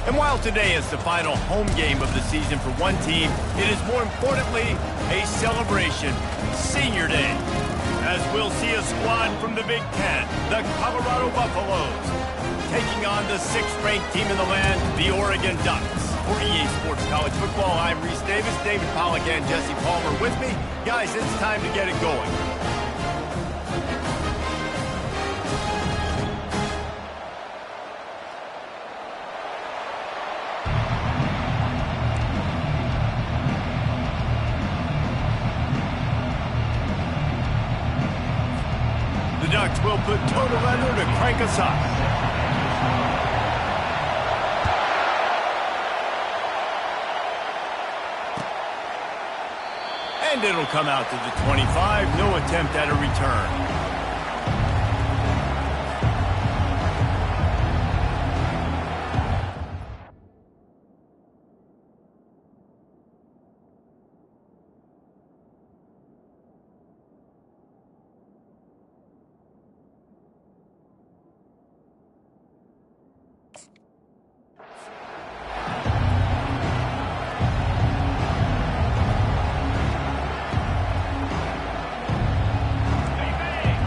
And while today is the final home game of the season for one team, it is more importantly a celebration, Senior Day, as we'll see a squad from the Big Ten, the Colorado Buffaloes, taking on the 6th-ranked team in the land, the Oregon Ducks. For EA Sports College Football, I'm Reese Davis, David Pollack and Jesse Palmer with me. Guys, it's time to get it going. The Ducks will put total under to crank us up. And it'll come out to the 25. No attempt at a return.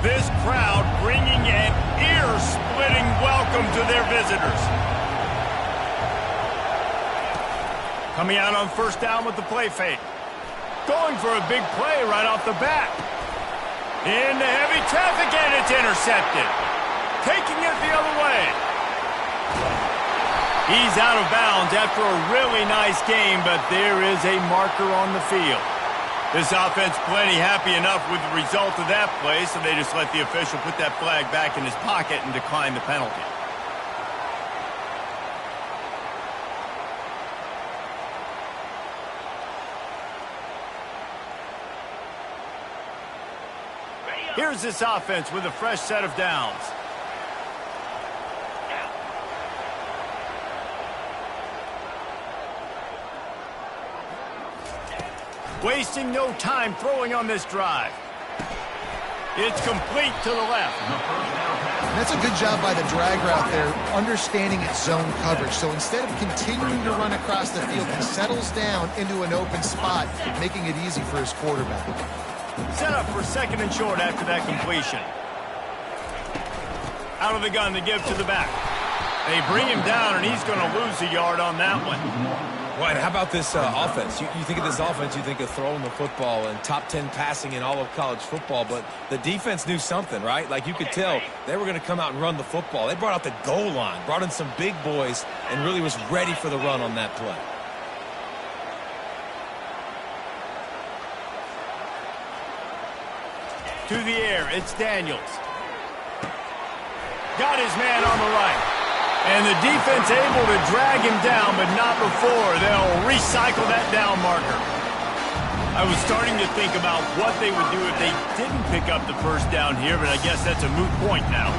This crowd bringing an ear-splitting welcome to their visitors. Coming out on first down with the play fake. Going for a big play right off the bat. Into heavy traffic, and it's intercepted. Taking it the other way. He's out of bounds after a really nice game, but there is a marker on the field. This offense plenty happy enough with the result of that play, so they just let the official put that flag back in his pocket and decline the penalty. Here's this offense with a fresh set of downs. Wasting no time throwing on this drive. It's complete to the left. That's a good job by the drag route there, understanding its zone coverage. So instead of continuing to run across the field, he settles down into an open spot, making it easy for his quarterback. Set up for 2nd and short after that completion. Out of the gun to give to the back. They bring him down, and he's going to lose a yard on that one. Well, how about this offense? You think of this offense, you think of throwing the football and top 10 passing in all of college football, but the defense knew something, right? Like you could tell they were going to come out and run the football. They brought out the goal line, brought in some big boys, and really was ready for the run on that play. To the air, it's Daniels. Got his man on the right. And the defense able to drag him down, but not before they'll recycle that down marker. I was starting to think about what they would do if they didn't pick up the first down here, but I guess that's a moot point now.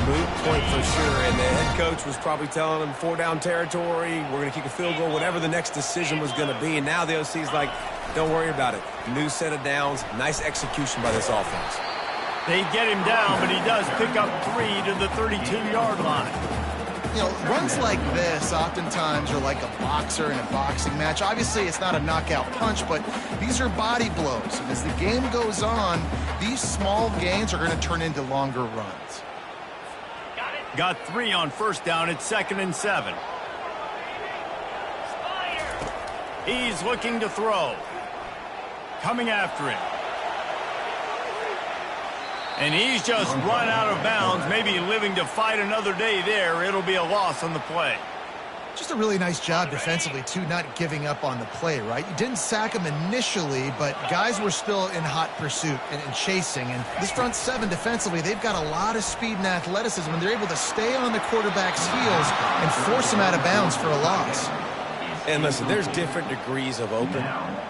Moot point for sure, and the head coach was probably telling them 4-down territory, we're going to kick a field goal, whatever the next decision was going to be, and now the OC's like, don't worry about it. New set of downs, nice execution by this offense. They get him down, but he does pick up 3 to the 32-yard line. You know, runs like this oftentimes are like a boxer in a boxing match. Obviously, it's not a knockout punch, but these are body blows. And as the game goes on, these small gains are going to turn into longer runs. Got 3 on first down. It's 2nd and 7. He's looking to throw. Coming after him. And he's just run out of bounds, maybe living to fight another day there. It'll be a loss on the play. Just a really nice job defensively, too, not giving up on the play, right? You didn't sack him initially, but guys were still in hot pursuit and chasing. And this front 7 defensively, they've got a lot of speed and athleticism, and they're able to stay on the quarterback's heels and force him out of bounds for a loss. And listen, there's different degrees of open,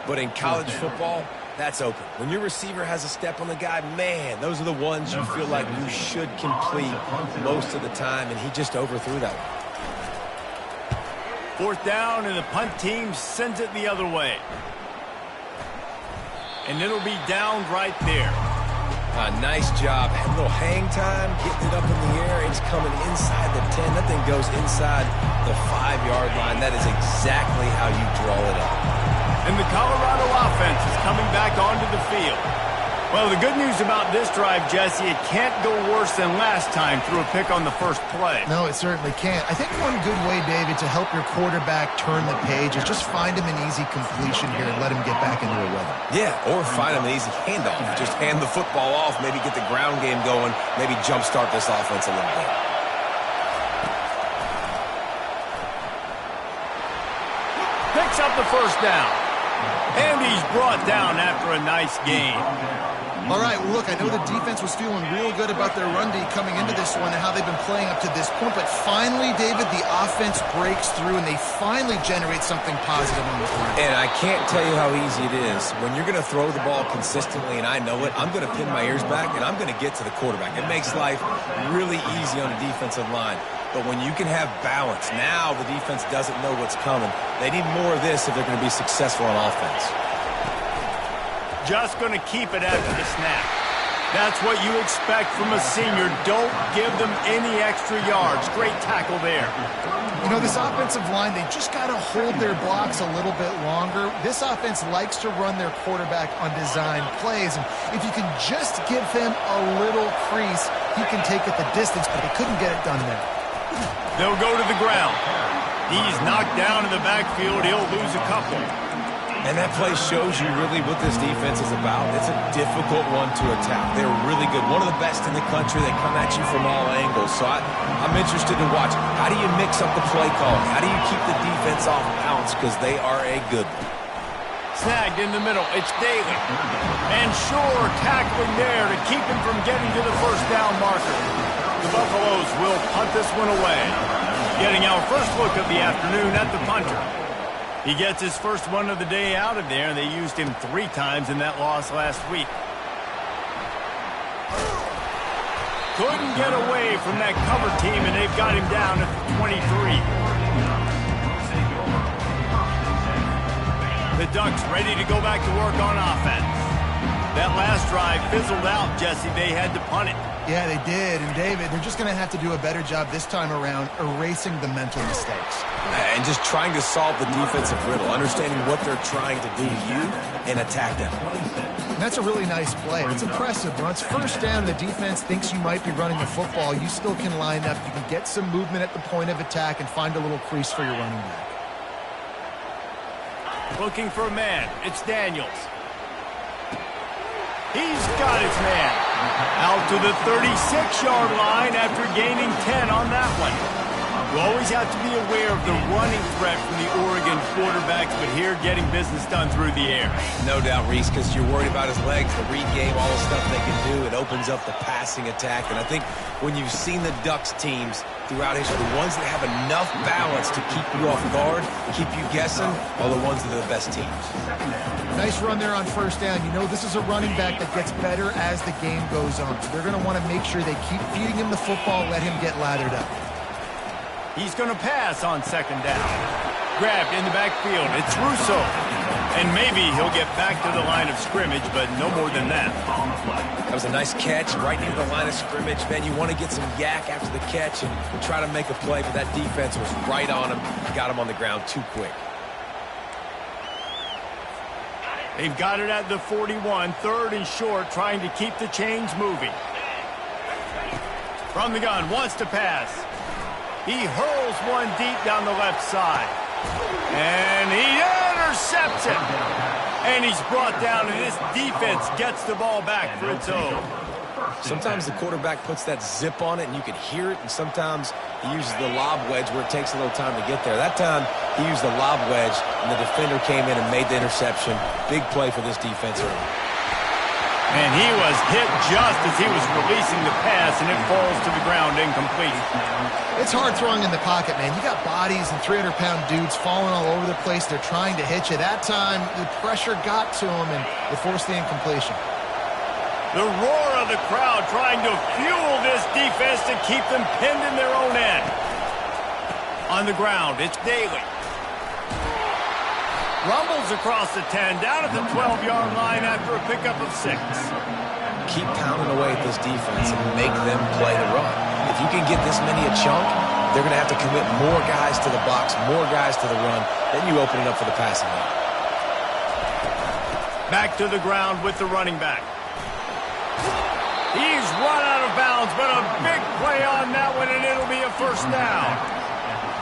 but in college football, that's open. When your receiver has a step on the guy, man, those are the ones you feel like you should complete most of the time, and he just overthrew that one. 4th down, and the punt team sends it the other way. And it'll be downed right there. Nice job. A little hang time, getting it up in the air. It's coming inside the 10. That thing goes inside the 5-yard line. That is exactly how you draw it up. And the Colorado offense is coming back onto the field. Well, the good news about this drive, Jesse, it can't go worse than last time through a pick on the first play. No, it certainly can't. I think one good way, David, to help your quarterback turn the page is just find him an easy completion here and let him get back into a rhythm. Yeah, or find him an easy handoff. Just hand the football off, maybe get the ground game going, maybe jumpstart this offense a little bit. Picks up the first down. And he's brought down after a nice gain. All right, well, look, I know the defense was feeling real good about their run D coming into this one and how they've been playing up to this point, but finally, David, the offense breaks through and they finally generate something positive on the ground. And I can't tell you how easy it is. When you're going to throw the ball consistently, and I know it, I'm going to pin my ears back and I'm going to get to the quarterback. It makes life really easy on the defensive line. But when you can have balance, now the defense doesn't know what's coming. They need more of this if they're going to be successful on offense. Just going to keep it after the snap. That's what you expect from a senior. Don't give them any extra yards. Great tackle there. You know, this offensive line, they just got to hold their blocks a little bit longer. This offense likes to run their quarterback on design plays, and if you can just give him a little crease, he can take it the distance, but they couldn't get it done there. They'll go to the ground. He's knocked down in the backfield. He'll lose a couple. And that play shows you really what this defense is about. It's a difficult one to attack. They're really good. One of the best in the country. They come at you from all angles. So I'm interested to watch. How do you mix up the play calling? How do you keep the defense off balance? Because they are a good one. Snagged in the middle. It's Daly. And Shore tackling there to keep him from getting to the first down marker. The Buffaloes will punt this one away. Getting our first look of the afternoon at the punter. He gets his first one of the day out of there, and they used him 3 times in that loss last week. Couldn't get away from that cover team, and they've got him down at the 23. The Ducks ready to go back to work on offense. That last drive fizzled out, Jesse. They had to punt it. Yeah, they did. And, David, they're just going to have to do a better job this time around erasing the mental mistakes. And just trying to solve the defensive riddle, understanding what they're trying to do to you and attack them. And that's a really nice play. It's impressive. When it's first down and the defense thinks you might be running the football, you still can line up. You can get some movement at the point of attack and find a little crease for your running back. Looking for a man. It's Daniels. He's got his man. Out to the 36-yard line after gaining 10 on that one. You always have to be aware of the running threat from the Oregon quarterbacks, but here getting business done through the air. No doubt, Reese, because you're worried about his legs, the read game, all the stuff they can do. It opens up the passing attack. And I think when you've seen the Ducks teams throughout history, the ones that have enough balance to keep you off guard, keep you guessing, are the ones that are the best teams. Nice run there on first down. You know, this is a running back that gets better as the game goes on. So they're going to want to make sure they keep feeding him the football, let him get lathered up. He's going to pass on second down. Grabbed in the backfield. It's Russo. And maybe he'll get back to the line of scrimmage, but no more than that. That was a nice catch right near the line of scrimmage. Man, you want to get some yak after the catch and try to make a play, but that defense was right on him. Got him on the ground too quick. They've got it at the 41, 3rd and short, trying to keep the chains moving. From the gun, wants to pass. He hurls one deep down the left side. And he intercepts it. And he's brought down, and this defense gets the ball back for its own. Sometimes the quarterback puts that zip on it, and you can hear it, and sometimes he uses the lob wedge where it takes a little time to get there. That time, he used the lob wedge, and the defender came in and made the interception. Big play for this defense early. And he was hit just as he was releasing the pass, and it falls to the ground incomplete. It's hard throwing in the pocket, man. You got bodies and 300-pound dudes falling all over the place. They're trying to hit you. That time, the pressure got to him, and it forced the incompletion. The roar of the crowd trying to fuel this defense to keep them pinned in their own end. On the ground, it's Daly. Rumbles across the 10, down at the 12-yard line after a pickup of 6. Keep pounding away at this defense and make them play the run. If you can get this many a chunk, they're going to have to commit more guys to the box, more guys to the run. Then you open it up for the passing game. Back to the ground with the running back. He's run out of bounds, but a big play on that one, and it'll be a first down.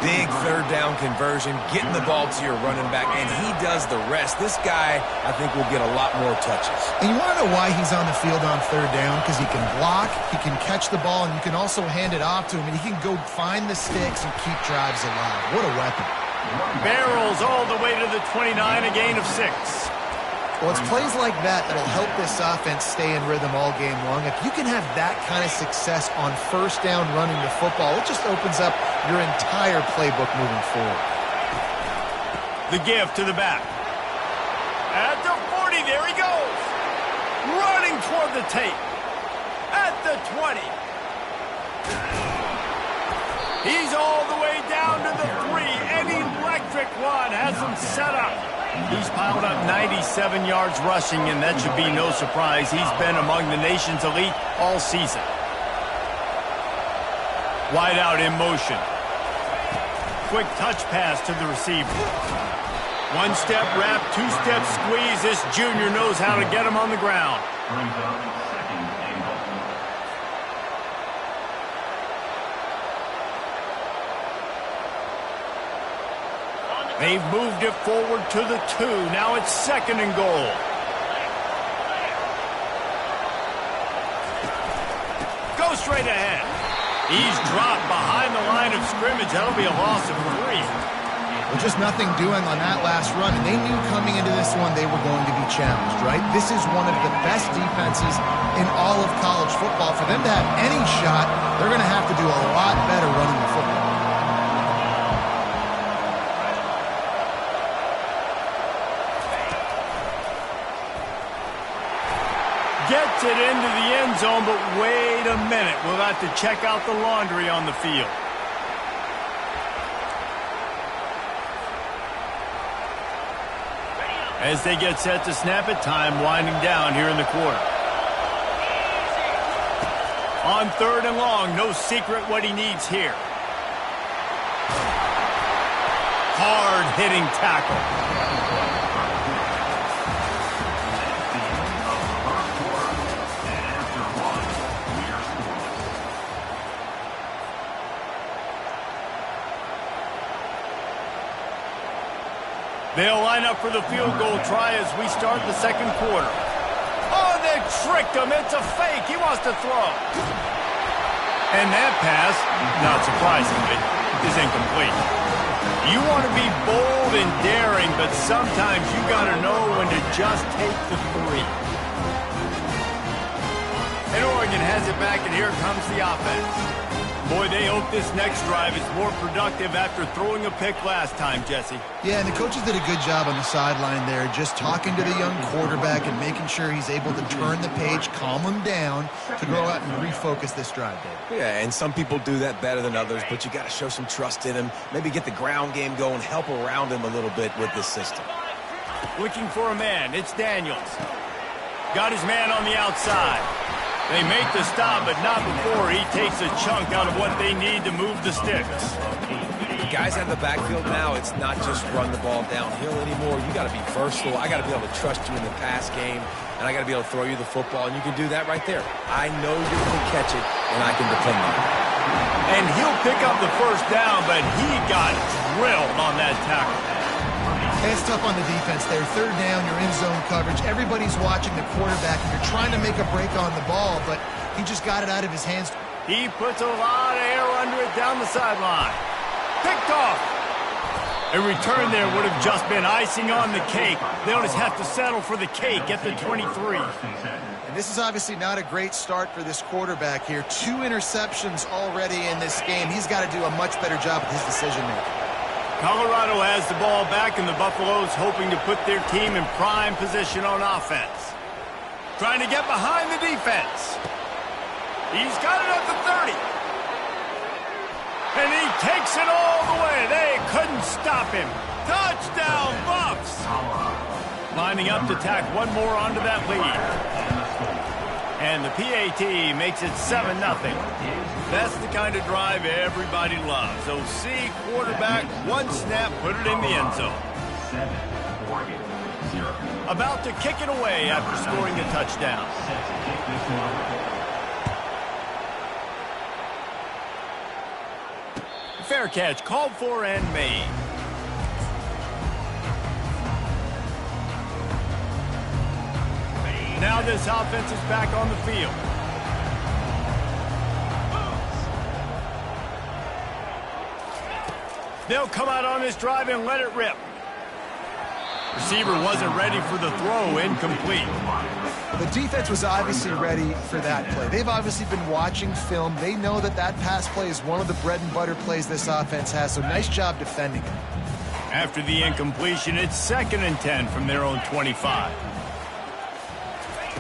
Big third down conversion, getting the ball to your running back, and he does the rest. This guy, I think, will get a lot more touches. And you want to know why he's on the field on third down? Because he can block, he can catch the ball, and you can also hand it off to him, and he can go find the sticks and keep drives alive. What a weapon. Barrels all the way to the 29, a gain of 6. Well, it's plays like that that'll help this offense stay in rhythm all game long. If you can have that kind of success on first down running the football, it just opens up your entire playbook moving forward. The give to the back. At the 40, there he goes. Running toward the tape. At the 20. He's all the way down to the 3. An electric run has him set up. He's piled up 97 yards rushing, and that should be no surprise. He's been among the nation's elite all season. Wide out in motion. Quick touch pass to the receiver. One-step wrap, two-step squeeze. This junior knows how to get him on the ground. They've moved it forward to the 2. Now it's 2nd and goal. Go straight ahead. He's dropped behind the line of scrimmage. That'll be a loss of 3. Well, just nothing doing on that last run, and they knew coming into this one they were going to be challenged, right? This is one of the best defenses in all of college football. For them to have any shot, they're going to have to do a lot better running the football. Gets it into the end zone, but wait a minute. We'll have to check out the laundry on the field. As they get set to snap it, time winding down here in the quarter. On 3rd and long, no secret what he needs here. Hard-hitting tackle. They'll line up for the field goal try as we start the 2nd quarter. Oh, they tricked him. It's a fake. He wants to throw. And that pass, not surprisingly, is incomplete. You want to be bold and daring, but sometimes you got to know when to just take the 3. And Oregon has it back, and here comes the offense. Boy, they hope this next drive is more productive after throwing a pick last time, Jesse. Yeah, and the coaches did a good job on the sideline there, just talking to the young quarterback and making sure he's able to turn the page, calm him down to go out and refocus this drive, Dave. Yeah, and some people do that better than others, but you got to show some trust in him, maybe get the ground game going, help around him a little bit with this system. Looking for a man. It's Daniels. Got his man on the outside. They make the stop, but not before he takes a chunk out of what they need to move the sticks. The guys out of the backfield now, it's not just run the ball downhill anymore. You got to be versatile. I got to be able to trust you in the pass game, and I got to be able to throw you the football, and you can do that right there. I know you're going to catch it, and I can depend on it. And he'll pick up the first down, but he got drilled on that tackle. It's tough on the defense there. 3rd down, you're in zone coverage. Everybody's watching the quarterback, and you're trying to make a break on the ball, but he just got it out of his hands. He puts a lot of air under it down the sideline. Picked off. A return there would have just been icing on the cake. They'll just have to settle for the cake at the 23. And this is obviously not a great start for this quarterback here. 2 interceptions already in this game. He's got to do a much better job with his decision-making. Colorado has the ball back, and the Buffaloes hoping to put their team in prime position on offense. Trying to get behind the defense. He's got it at the 30. And he takes it all the way. They couldn't stop him. Touchdown, Buffs! Lining up to tack one more onto that lead. And the PAT makes it 7-0. That's the kind of drive everybody loves. OC quarterback, one snap, put it in the end zone. About to kick it away after scoring a touchdown. Fair catch called for and made. Now this offense is back on the field. They'll come out on this drive and let it rip. Receiver wasn't ready for the throw, incomplete. The defense was obviously ready for that play. They've obviously been watching film. They know that that pass play is one of the bread and butter plays this offense has, so nice job defending it. After the incompletion, it's 2nd and 10 from their own 25.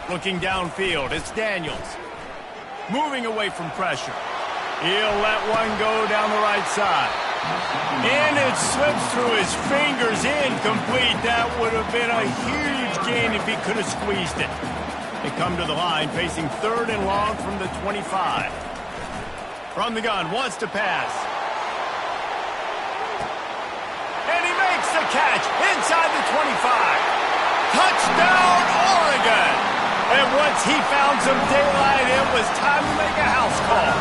Looking downfield, it's Daniels. Moving away from pressure. He'll let one go down the right side. And it slips through his fingers, incomplete. That would have been a huge gain if he could have squeezed it. They come to the line, facing 3rd and long from the 25. From the gun, wants to pass. And he makes the catch inside the 25. Touchdown, Oregon! And once he found some daylight, it was time to make a house call.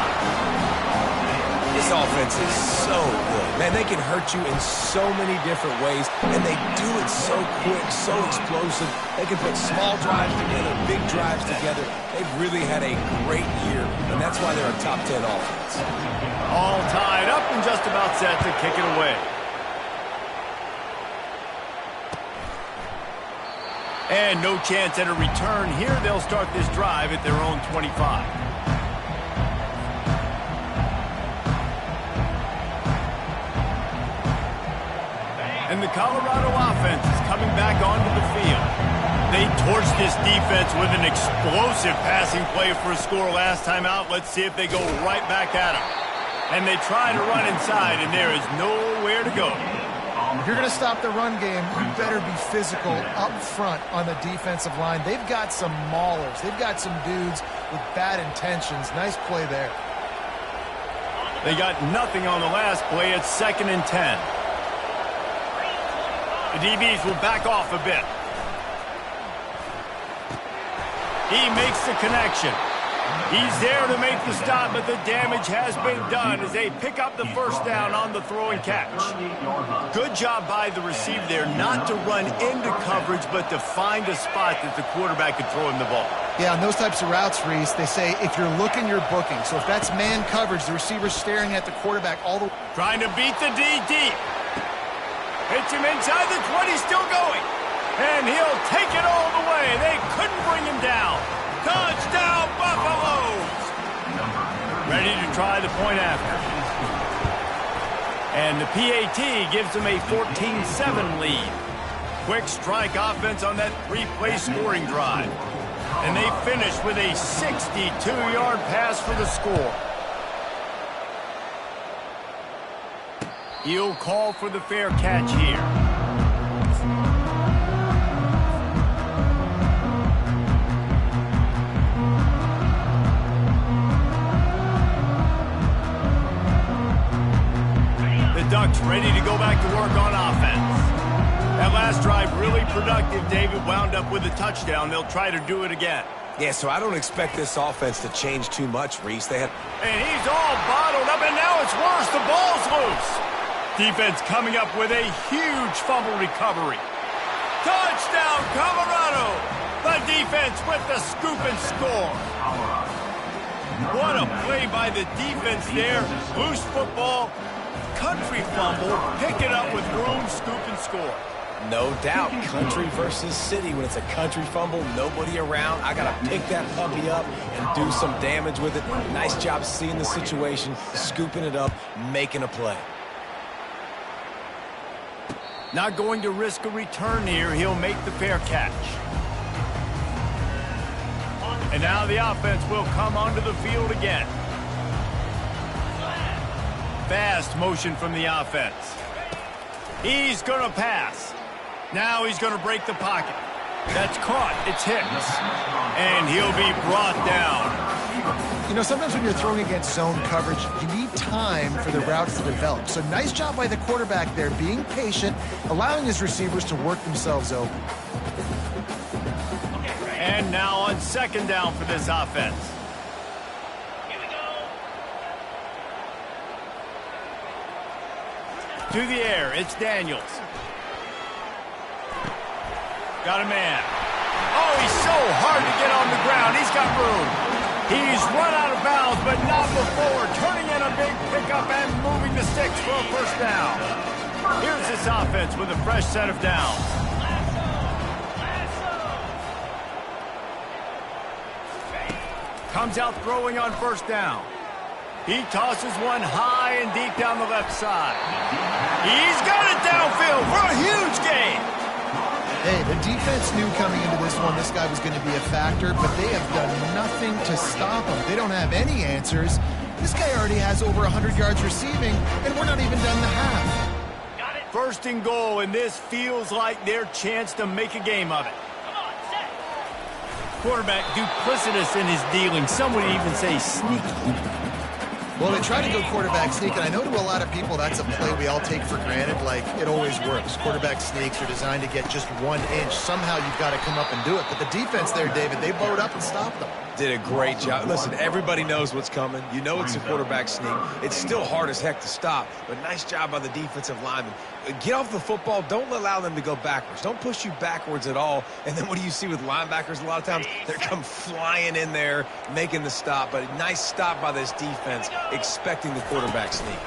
This offense is so good. Man, they can hurt you in so many different ways, and they do it so quick, so explosive. They can put small drives together, big drives together. They've really had a great year, and that's why they're a top 10 offense. All tied up and just about set to kick it away. And no chance at a return here. They'll start this drive at their own 25. And the Colorado offense is coming back onto the field. They torched this defense with an explosive passing play for a score last time out. Let's see if they go right back at them. And they try to run inside, and there is nowhere to go. If you're going to stop the run game, you better be physical up front on the defensive line. They've got some maulers. They've got some dudes with bad intentions. Nice play there. They got nothing on the last play. It's 2nd and 10. The DBs will back off a bit. He makes the connection. He's there to make the stop, but the damage has been done as they pick up the first down on the throw and catch. Good job by the receiver there not to run into coverage, but to find a spot that the quarterback could throw him the ball. Yeah, on those types of routes, Reese, they say if you're looking, you're booking. So if that's man coverage, the receiver's staring at the quarterback all the way. Trying to beat the D deep. Hits him inside the 20, still going. And he'll take it all the way. They couldn't bring him down. Touchdown, Buffaloes! Ready to try the point after. And the PAT gives them a 14-7 lead. Quick strike offense on that 3-play scoring drive. And they finish with a 62-yard pass for the score. He'll call for the fair catch here. The Ducks ready to go back to work on offense. That last drive really productive. David wound up with a touchdown. They'll try to do it again. Yeah, so I don't expect this offense to change too much, Reese. And he's all bottled up, and now it's worse. The ball's loose. Defense coming up with a huge fumble recovery. Touchdown, Colorado! The defense with the scoop and score. What a play by the defense there. Loose football, country fumble, pick it up with room, scoop and score. No doubt, country versus city. When it's a country fumble, nobody around. I got to pick that puppy up and do some damage with it. Nice job seeing the situation, scooping it up, making a play. Not going to risk a return here. He'll make the fair catch. And now the offense will come onto the field again. Fast motion from the offense. He's going to pass. Now he's going to break the pocket. That's caught. It's Hicks. And he'll be brought down. You know, sometimes when you're throwing against zone coverage, you need time for the routes to develop. So nice job by the quarterback there, being patient, allowing his receivers to work themselves open. And now on second down for this offense. Here we go. To the air, it's Daniels. Got a man. Oh, he's so hard to get on the ground. He's got room. He's run out of bounds, but not before. Turning in a big pickup and moving the sticks for a first down. Here's this offense with a fresh set of downs. Comes out throwing on first down. He tosses one high and deep down the left side. He's got it downfield for a huge gain. Hey, the defense knew coming into this one this guy was going to be a factor, but they have done nothing to stop him. They don't have any answers. This guy already has over 100 yards receiving, and we're not even done the half. Got it. First and goal, and this feels like their chance to make a game of it. Come on, set. Quarterback duplicitous in his dealing. Some would even say sneaky. Well, they try to go quarterback sneak, and I know to a lot of people that's a play we all take for granted, like it always works. Quarterback sneaks are designed to get just 1 inch. Somehow you've got to come up and do it. But the defense there, David, they bowed up and stopped them. Did a great job. Listen, everybody knows what's coming. You know it's a quarterback sneak. It's still hard as heck to stop, but nice job by the defensive lineman. Get off the football. Don't allow them to go backwards. Don't push you backwards at all. And then what do you see with linebackers a lot of times? They come flying in there, making the stop. But a nice stop by this defense, expecting the quarterback sneak.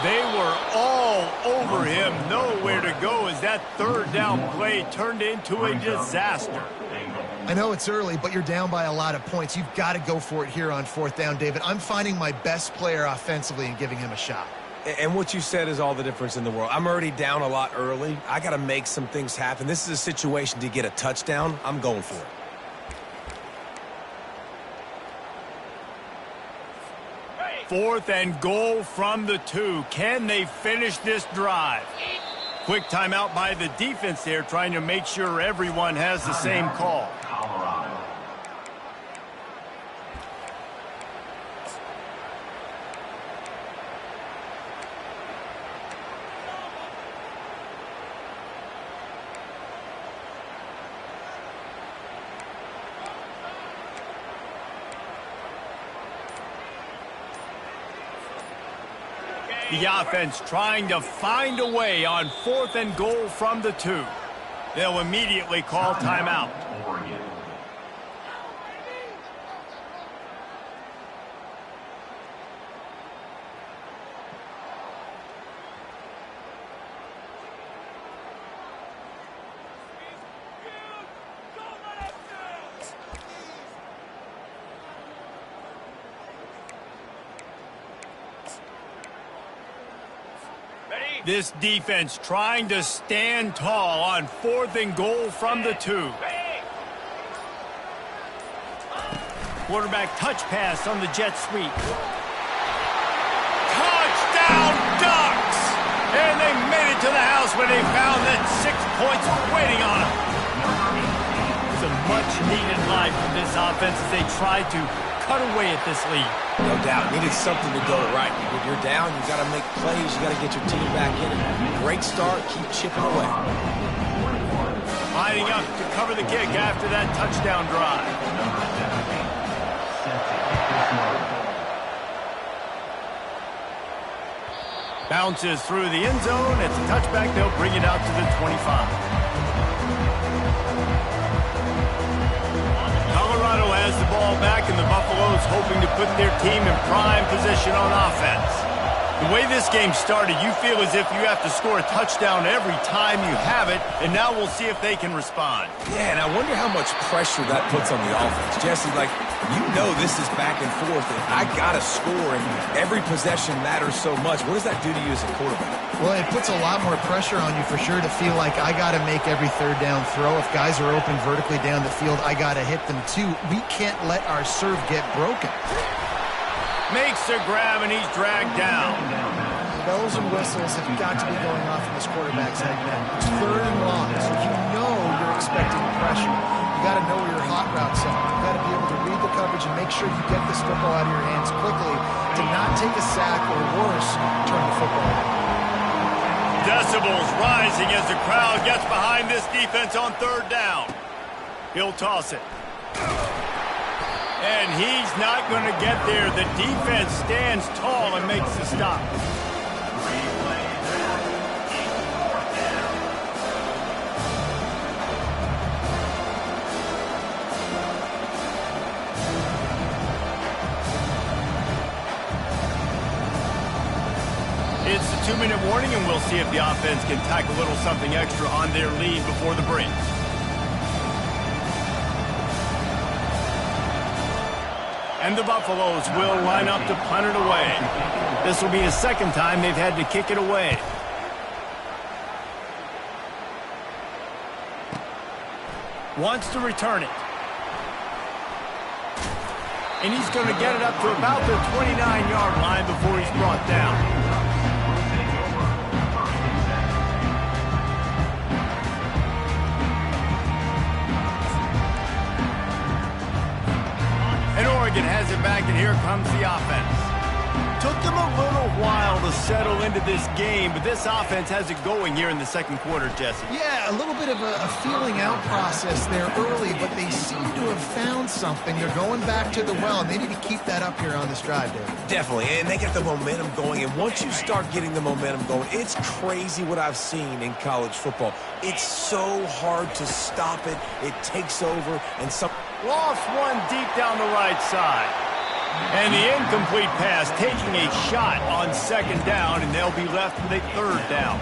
They were all over him. Nowhere to go as that third down play turned into a disaster. I know it's early, but you're down by a lot of points. You've got to go for it here on fourth down, David. I'm finding my best player offensively and giving him a shot. And what you said is all the difference in the world. I'm already down a lot early. I got to make some things happen. This is a situation to get a touchdown. I'm going for it. Fourth and goal from the 2. Can they finish this drive? Quick timeout by the defense there, trying to make sure everyone has the same call. The offense trying to find a way on fourth and goal from the 2. They'll immediately call timeout. This defense trying to stand tall on fourth and goal from the 2. Quarterback touch pass on the jet sweep. Touchdown Ducks! And they made it to the house when they found that 6 points were waiting on them. Some much-needed life from this offense as they tried to cut away at this lead. No doubt. Needed something to go right. When you're down, you got to make plays. You got to get your team back in it. Great start. Keep chipping away. Lining up to cover the kick after that touchdown drive. Bounces through the end zone. It's a touchback. They'll bring it out to the 25. Colorado has the ball back, and the Buffaloes hoping to put their team in prime position on offense. The way this game started, you feel as if you have to score a touchdown every time you have it, and now we'll see if they can respond. Yeah, and I wonder how much pressure that puts on the offense. Jesse, like, you know this is back and forth, and I got to score, and every possession matters so much. What does that do to you as a quarterback? Well, it puts a lot more pressure on you for sure to feel like I got to make every third down throw. If guys are open vertically down the field, I got to hit them too. We can't let our serve get broken. Makes the grab, and he's dragged down. bells and whistles have got to be going off in this quarterback's head now. It's 3rd and long, so you know you're expecting pressure. You got to know where your hot routes are. You got to be able to read the coverage and make sure you get this football out of your hands quickly to not take a sack or worse, turn the football over. Decibels rising as the crowd gets behind this defense on 3rd down. He'll toss it. And he's not going to get there. The defense stands tall and makes the stop. It's the 2-minute warning, and we'll see if the offense can tack a little something extra on their lead before the break. And the Buffaloes will line up to punt it away. This will be the 2nd time they've had to kick it away. Wants to return it. And he's going to get it up to about the 29-yard line before he's brought down. Oregon has it back, and here comes the offense. Took them a little while to settle into this game, but this offense has it going here in the 2nd quarter, Jesse. Yeah, a little bit of a feeling out process there early, but they seem to have found something. They're going back to the well, and they need to keep that up here on this drive, David. Definitely, and they get the momentum going, and once you start getting the momentum going, it's crazy what I've seen in college football. It's so hard to stop it. It takes over, and some... Lost one deep down the right side. And the incomplete pass taking a shot on 2nd down, and they'll be left with a 3rd down.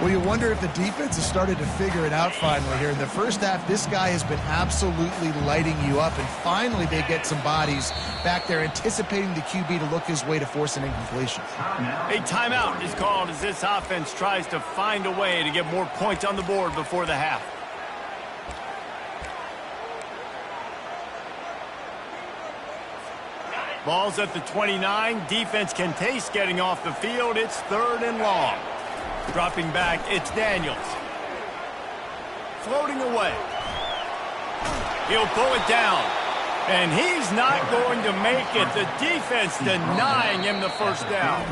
Well, you wonder if the defense has started to figure it out finally here. In the first half, this guy has been absolutely lighting you up, and finally they get some bodies back there anticipating the QB to look his way to force an incompletion. A timeout is called as this offense tries to find a way to get more points on the board before the half. Ball's at the 29. Defense can taste getting off the field. It's 3rd and long. Dropping back, it's Daniels. Floating away. He'll pull it down. And he's not going to make it. The defense denying him the 1st down.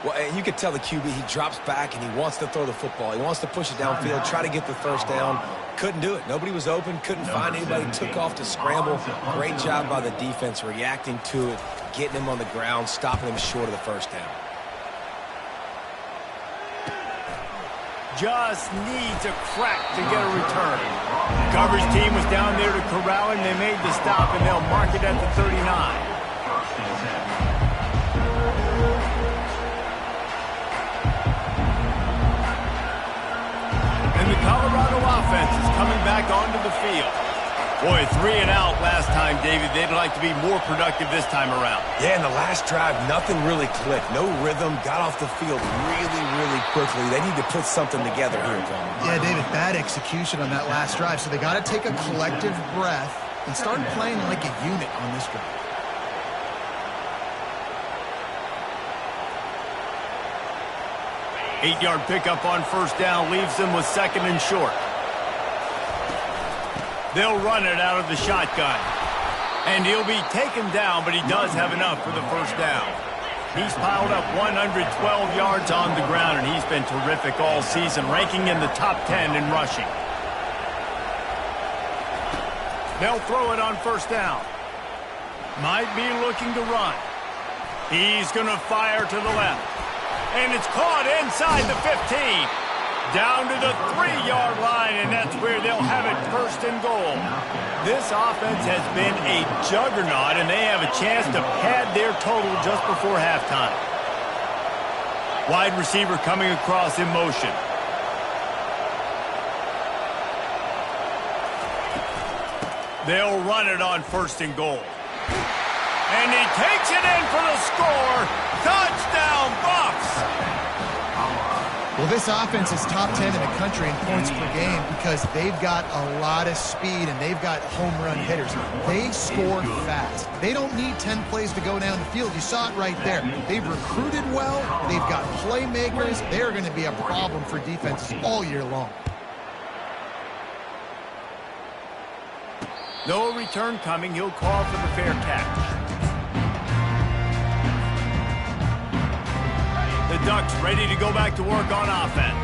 Well, you could tell the QB, he drops back and he wants to throw the football. He wants to push it downfield, try to get the 1st down. Couldn't do it. Nobody was open, couldn't find anybody, took off to scramble. Great job by the defense reacting to it, getting him on the ground, stopping him short of the 1st down. Just needs a crack to get a return. Coverage team was down there to corral him. They made the stop, and they'll mark it at the 39. And the Colorado offense is coming back onto the field. Boy, 3 and out last time, David. They'd like to be more productive this time around. Yeah, in the last drive, nothing really clicked. No rhythm, got off the field really quickly. They need to put something together here, Tom. Yeah, David, bad execution on that last drive. So they got to take a collective breath and start playing like a unit on this drive. Eight-yard pickup on 1st down leaves them with 2nd and short. They'll run it out of the shotgun. And he'll be taken down, but he does have enough for the 1st down. He's piled up 112 yards on the ground, and he's been terrific all season, ranking in the top 10 in rushing. They'll throw it on 1st down. Might be looking to run. He's going to fire to the left. And it's caught inside the 15. Down to the 3-yard line, and that's where they'll have it 1st and goal. This offense has been a juggernaut, and they have a chance to pad their total just before halftime. Wide receiver coming across in motion. They'll run it on 1st and goal. And he takes it in for the score. Touchdown, Buffs! Well, this offense is top 10 in the country in points per game because they've got a lot of speed and they've got home run hitters. They score fast. They don't need 10 plays to go down the field. You saw it right there. They've recruited well. They've got playmakers. They're going to be a problem for defenses all year long. No return coming. He'll call for the fair catch. The Ducks ready to go back to work on offense.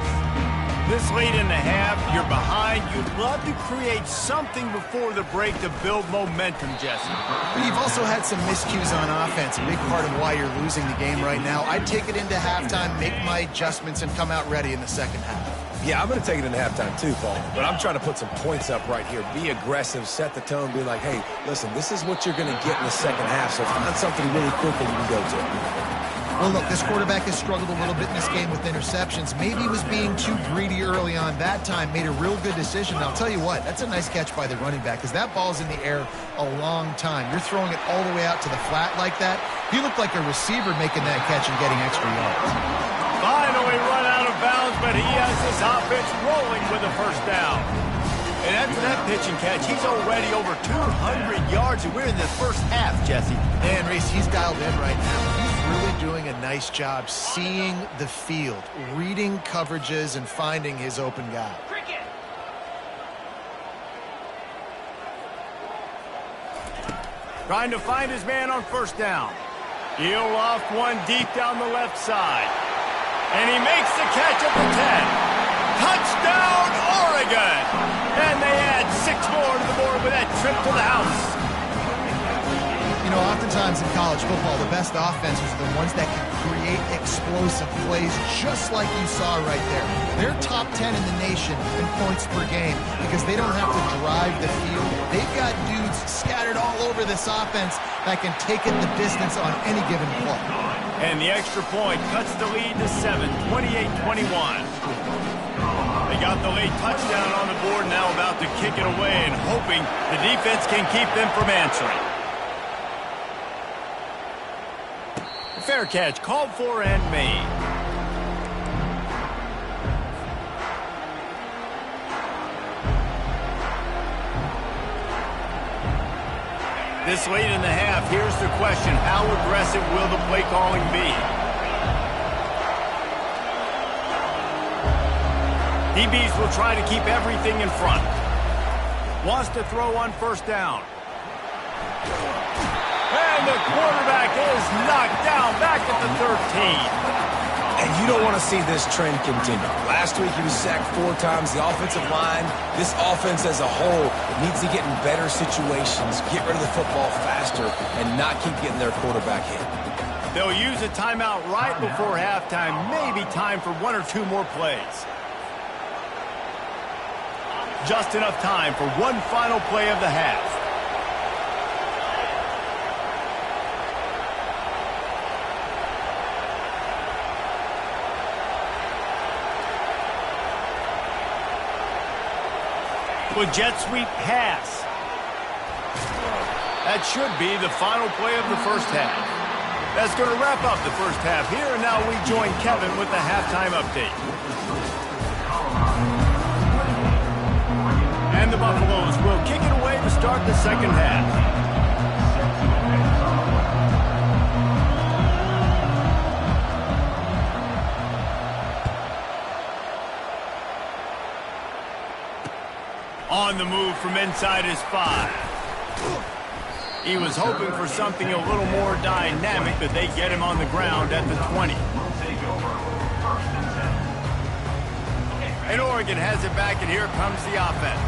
This late in the half, you're behind. You'd love to create something before the break to build momentum, Jesse. But you've also had some miscues on offense, a big part of why you're losing the game right now. I'd take it into halftime, make my adjustments, and come out ready in the second half. Yeah, I'm going to take it into halftime too, Paul. But I'm trying to put some points up right here. Be aggressive, set the tone, be like, hey, listen, this is what you're going to get in the second half, so find something really quick that you can go to. Well, look, this quarterback has struggled a little bit in this game with interceptions. Maybe he was being too greedy early on. That time made a real good decision. And I'll tell you what, that's a nice catch by the running back because that ball's in the air a long time. You're throwing it all the way out to the flat like that. He looked like a receiver making that catch and getting extra yards. Finally run out of bounds, but he has his offense rolling with a first down. And after that pitch and catch, he's already over 200 yards, and we're in the first half, Jesse. And, Reese, he's dialed in right now. He's really doing a nice job seeing the field, reading coverages, and finding his open guy. Cricket. Trying to find his man on first down. He'll loft one deep down the left side. And he makes the catch at the 10. Touchdown, Oregon! And they add 6 more to the board with that trip to the house. You know, oftentimes in college football, the best offenses are the ones that can create explosive plays just like you saw right there. They're top 10 in the nation in points per game because they don't have to drive the field. They've got dudes scattered all over this offense that can take it the distance on any given play. And the extra point cuts the lead to 7, 28-21. They got the late touchdown on the board, now about to kick it away and hoping the defense can keep them from answering. Fair catch called for and made. This late in the half, here's the question. How aggressive will the play calling be? DBs will try to keep everything in front. Wants to throw on first down. And the quarterback is knocked down back at the 13. And you don't want to see this trend continue. Last week he was sacked 4 times. The offensive line, this offense as a whole, needs to get in better situations, get rid of the football faster, and not keep getting their quarterback hit. They'll use a timeout right before halftime. Maybe time for 1 or 2 more plays. Just enough time for one final play of the half. With jet sweep pass. That should be the final play of the first half. That's going to wrap up the first half here, and now we join Kevin with the halftime update. And the Buffaloes will kick it away to start the second half. On the move from inside his 5. He was hoping for something a little more dynamic, but they get him on the ground at the 20. And Oregon has it back, and here comes the offense.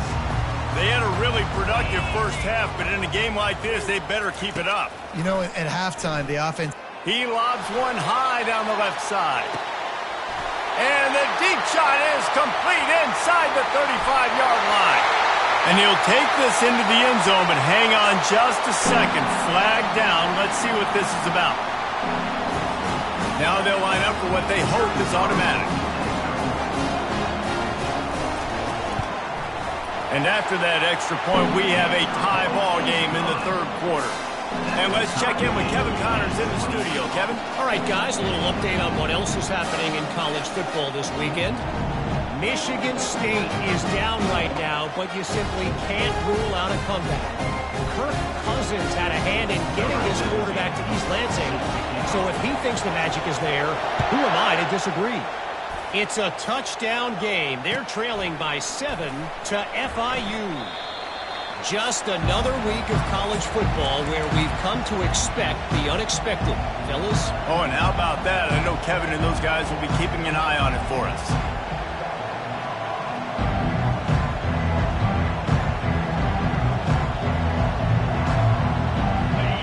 They had a really productive first half, but in a game like this, they better keep it up. You know, at halftime, the offense... He lobs one high down the left side. And the deep shot is complete inside the 35-yard line. And he'll take this into the end zone, but hang on just a second. Flag down. Let's see what this is about. Now they'll line up for what they hope is automatic. And after that extra point, we have a tie ball game in the third quarter. And let's check in with Kevin Connors in the studio. Kevin? All right, guys, a little update on what else is happening in college football this weekend. Michigan State is down right now, but you simply can't rule out a comeback. Kirk Cousins had a hand in getting his quarterback to East Lansing, so if he thinks the magic is there, who am I to disagree? It's a touchdown game. They're trailing by 7 to FIU. Just another week of college football where we've come to expect the unexpected. Fellas? Oh, and how about that? I know Kevin and those guys will be keeping an eye on it for us.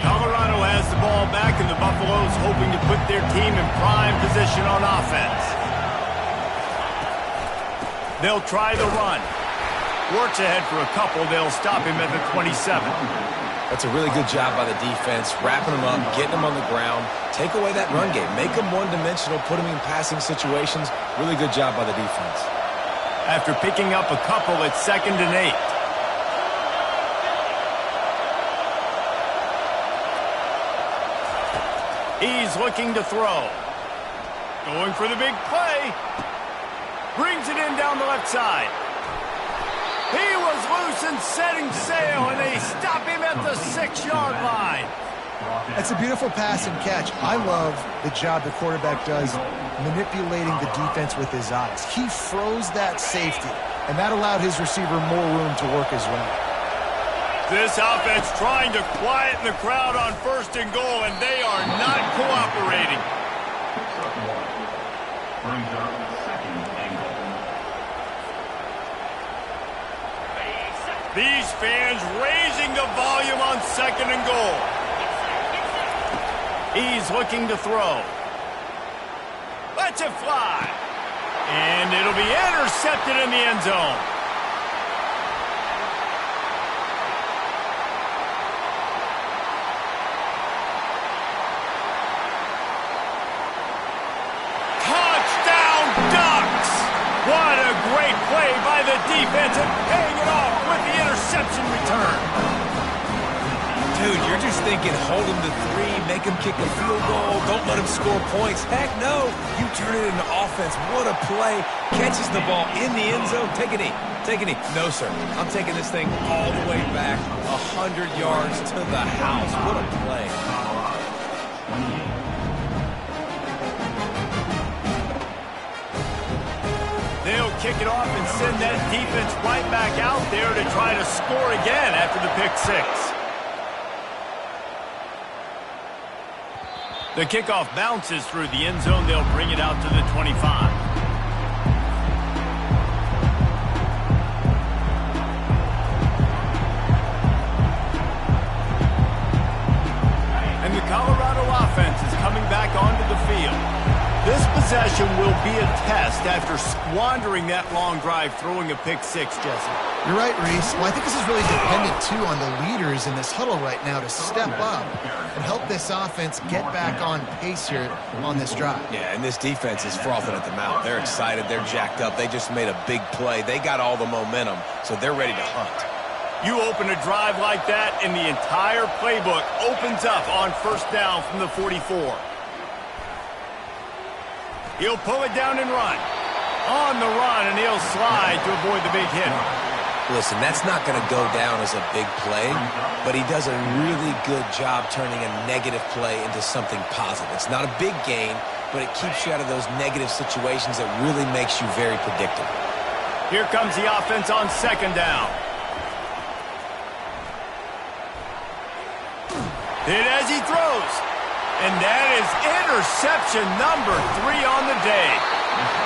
Colorado has the ball back, and the Buffaloes hoping to put their team in prime position on offense. They'll try the run. Works ahead for a couple. They'll stop him at the 27. That's a really good job by the defense, wrapping them up, getting them on the ground. Take away that run game. Make them one-dimensional, put them in passing situations. Really good job by the defense. After picking up a couple, it's 2nd and 8. He's looking to throw. Going for the big play. Brings it in down the left side. He was loose and setting sail, and they stop him at the 6-yard line. That's a beautiful pass and catch. I love the job the quarterback does manipulating the defense with his eyes. He froze that safety, and that allowed his receiver more room to work his way. This offense trying to quieten the crowd on 1st and goal, and they are not cooperating. These fans raising the volume on 2nd and goal. He's looking to throw. Lets it fly. And it'll be intercepted in the end zone. Touchdown Ducks! What a great play by the defense and paying it off with the interception return. Dude, you're just thinking, hold him to 3, make him kick a field goal, don't let him score points. Heck no, you turn it into offense. What a play. Catches the ball in the end zone. Take a knee. Take a knee. No, sir. I'm taking this thing all the way back 100 yards to the house. What a play. They'll kick it off and send that defense right back out there to try to score again after the pick 6. The kickoff bounces through the end zone. They'll bring it out to the 25. And the Colorado offense is coming back onto the field. This possession will be a test after squandering that long drive, throwing a pick 6, Jesse. You're right, Reese. Well, I think this is really dependent, too, on the leaders in this huddle right now to step up and help this offense get back on pace here on this drive. Yeah, and this defense is frothing at the mouth. They're excited. They're jacked up. They just made a big play. They got all the momentum, so they're ready to hunt. You open a drive like that, and the entire playbook opens up on 1st down from the 44. He'll pull it down and run. On the run, and he'll slide to avoid the big hit. Listen, that's not going to go down as a big play, but he does a really good job turning a negative play into something positive. It's not a big gain, but it keeps you out of those negative situations that really makes you very predictable. Here comes the offense on 2nd down. Hit as he throws. And that is interception number 3 on the day.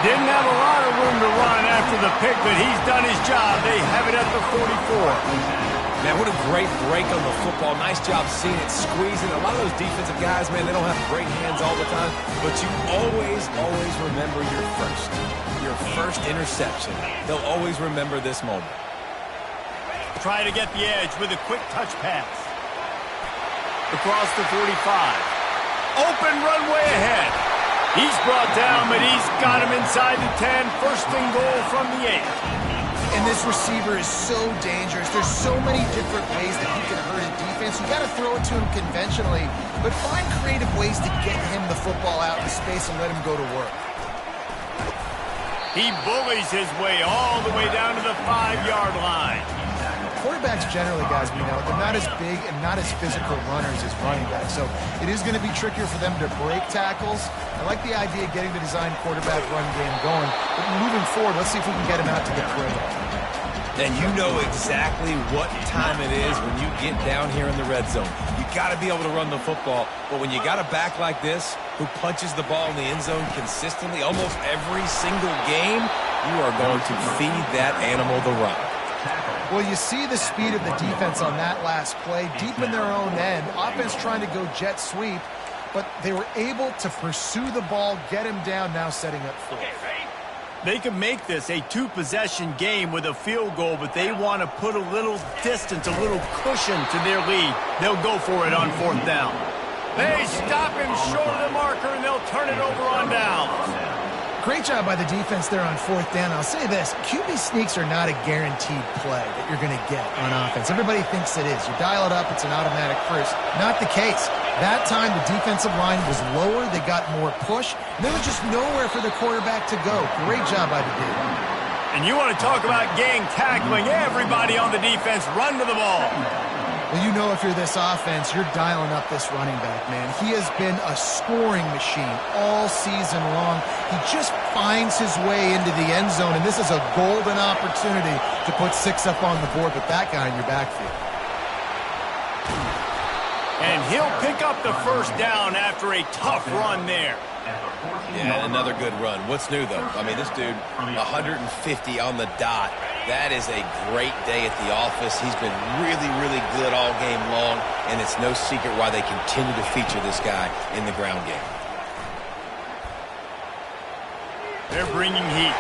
Didn't have a lot of room to run after the pick, but he's done his job. They have it at the 44. Man, what a great break on the football. Nice job seeing it, squeezing. A lot of those defensive guys, man, they don't have great hands all the time, but you always remember your first interception. They'll always remember this moment. Try to get the edge with a quick touch pass. Across the 45. Open runway ahead. He's brought down, but he's got him inside the 10. 1st and goal from the 8. And this receiver is so dangerous. There's so many different ways that he can hurt his defense. You got to throw it to him conventionally, but find creative ways to get him the football out in space and let him go to work. He bullies his way all the way down to the 5-yard line. Quarterbacks generally, guys, we know, they're not as big and not as physical runners as running backs, so it is going to be trickier for them to break tackles. I like the idea of getting the design quarterback run game going, but moving forward, let's see if we can get him out to the perimeter. And you know exactly what time it is when you get down here in the red zone. You got to be able to run the football, but when you got a back like this who punches the ball in the end zone consistently almost every single game, you are going to feed that animal the rock. Well, you see the speed of the defense on that last play, deep in their own end. Offense trying to go jet sweep, but they were able to pursue the ball, get him down, now setting up fourth. They can make this a 2-possession game with a field goal, but they want to put a little distance, a little cushion to their lead. They'll go for it on 4th down. They stop him short of the marker, and they'll turn it over on downs. Great job by the defense there on 4th down. I'll say this, QB sneaks are not a guaranteed play that you're going to get on offense. Everybody thinks it is. You dial it up, it's an automatic first. Not the case. That time, the defensive line was lower. They got more push. And there was just nowhere for the quarterback to go. Great job by the D. And you want to talk about gang tackling. Everybody on the defense run to the ball. Well, you know if you're this offense, you're dialing up this running back, man. He has been a scoring machine all season long. He just finds his way into the end zone, and this is a golden opportunity to put 6 up on the board with that guy in your backfield. And he'll pick up the 1st down after a tough run there. Yeah, another good run. What's new, though? I mean, this dude, 150 on the dot. That is a great day at the office. He's been really, really good all game long, and it's no secret why they continue to feature this guy in the ground game. They're bringing heat.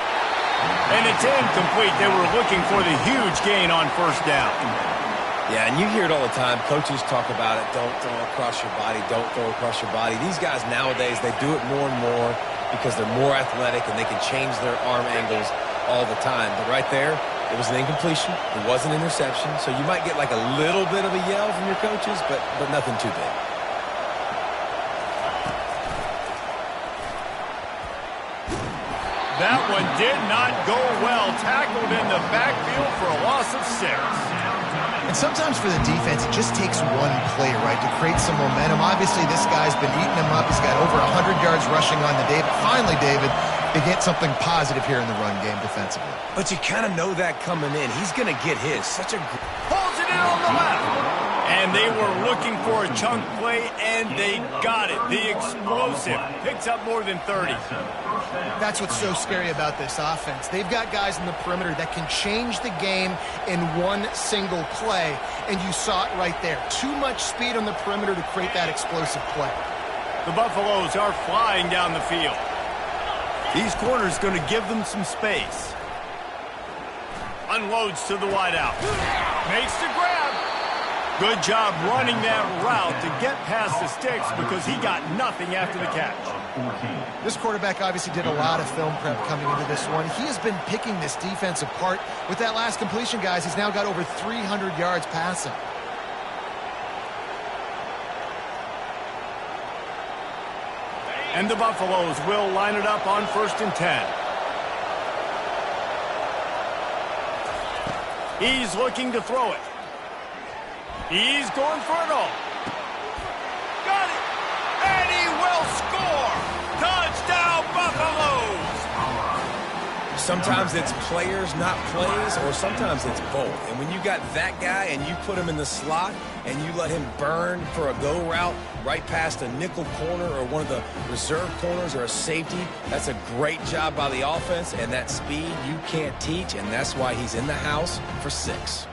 And it's incomplete. They were looking for the huge gain on 1st down. Yeah, and you hear it all the time. Coaches talk about it. Don't throw across your body. Don't throw across your body. These guys nowadays, they do it more and more because they're more athletic and they can change their arm angles all the time. But right there, it was an incompletion. It was an interception. So you might get like a little bit of a yell from your coaches, but nothing too big. That one did not go well. Tackled in the backfield for a loss of 6. And sometimes for the defense, it just takes one play, right, to create some momentum. Obviously, this guy's been eating him up. He's got over 100 yards rushing on the day. But finally, David, they get something positive here in the run game defensively. But you kind of know that coming in. He's going to get his. Such a... Pulls it in on the left. And they were looking for a chunk play, and they got it. The explosive picks up more than 30. That's what's so scary about this offense. They've got guys in the perimeter that can change the game in one single play, and you saw it right there. Too much speed on the perimeter to create that explosive play. The Buffaloes are flying down the field. These corners going to give them some space. Unloads to the wideout. Makes the grab. Good job running that route to get past the sticks because he got nothing after the catch. This quarterback obviously did a lot of film prep coming into this one. He has been picking this defense apart. With that last completion, guys, he's now got over 300 yards passing. And the Buffaloes will line it up on 1st and 10. He's looking to throw it. He's going for it all. Got it! And he will score! Touchdown, Buffaloes! Sometimes it's players, not plays, or sometimes it's both. And when you got that guy and you put him in the slot and you let him burn for a go route right past a nickel corner or one of the reserve corners or a safety, that's a great job by the offense, and that speed you can't teach, and that's why he's in the house for 6.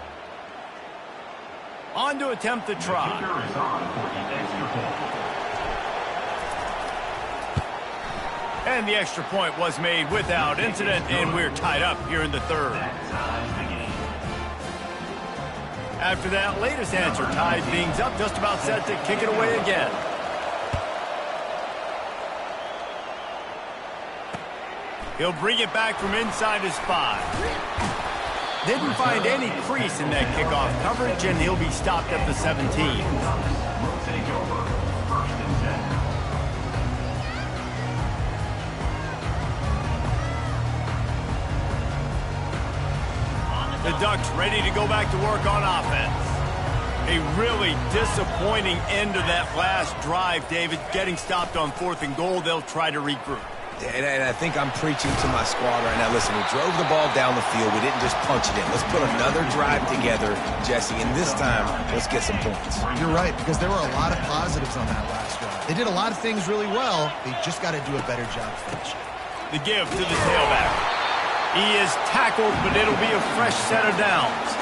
On to attempt the try. And the extra point was made without incident, and we're tied up here in the 3rd. After that latest answer tied things up, just about set to kick it away again. He'll bring it back from inside his 5. Didn't find any crease in that kickoff coverage, and he'll be stopped at the 17. The Ducks ready to go back to work on offense. A really disappointing end of that last drive, David. Getting stopped on 4th and goal, they'll try to regroup. And I think I'm preaching to my squad right now. Listen, we drove the ball down the field. We didn't just punch it in. Let's put another drive together, Jesse, and this time, let's get some points. You're right, because there were a lot of positives on that last drive. They did a lot of things really well. They just got to do a better job finishing. The give to the tailback. He is tackled, but it'll be a fresh set of downs.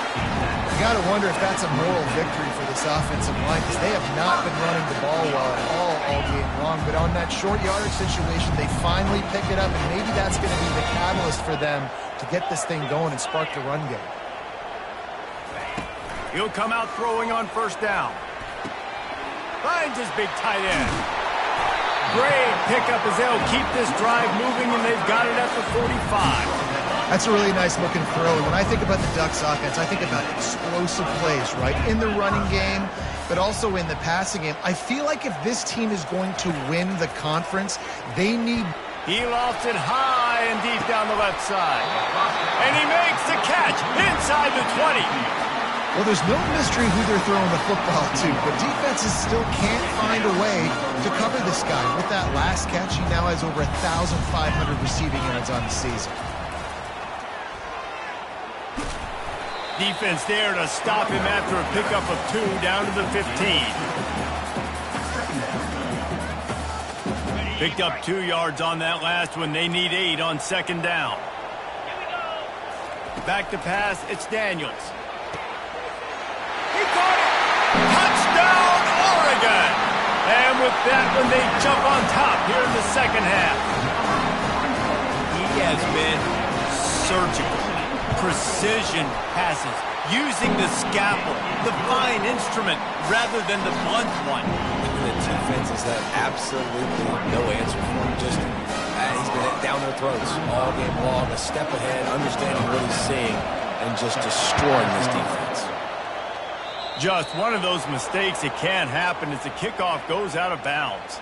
You got to wonder if that's a moral victory for this offensive line, because they have not been running the ball well at all game long. But on that short yardage situation, they finally pick it up, and maybe that's going to be the catalyst for them to get this thing going and spark the run game. He'll come out throwing on 1st down. Finds his big tight end. Great pickup as they'll keep this drive moving, and they've got it at the 45. That's a really nice-looking throw. And when I think about the Ducks offense, I think about explosive plays, right? In the running game, but also in the passing game. I feel like if this team is going to win the conference, they need... He lofts it high and deep down the left side. And he makes the catch inside the 20. Well, there's no mystery who they're throwing the football to, but defenses still can't find a way to cover this guy. With that last catch, he now has over 1,500 receiving yards on the season. Defense there to stop him after a pickup of 2 down to the 15. Picked up 2 yards on that last one. They need 8 on 2nd down. Back to pass. It's Daniels. He caught it. Touchdown, Oregon. And with that one, they jump on top here in the 2nd half. He has been surgical. Precision passes, using the scalpel, the fine instrument, rather than the blunt one. The defense has had absolutely no answer for him. Just, he's been down their throats all game long, a step ahead, understanding what he's seeing, and just destroying this defense. Just one of those mistakes that can't happen as the kickoff goes out of bounds.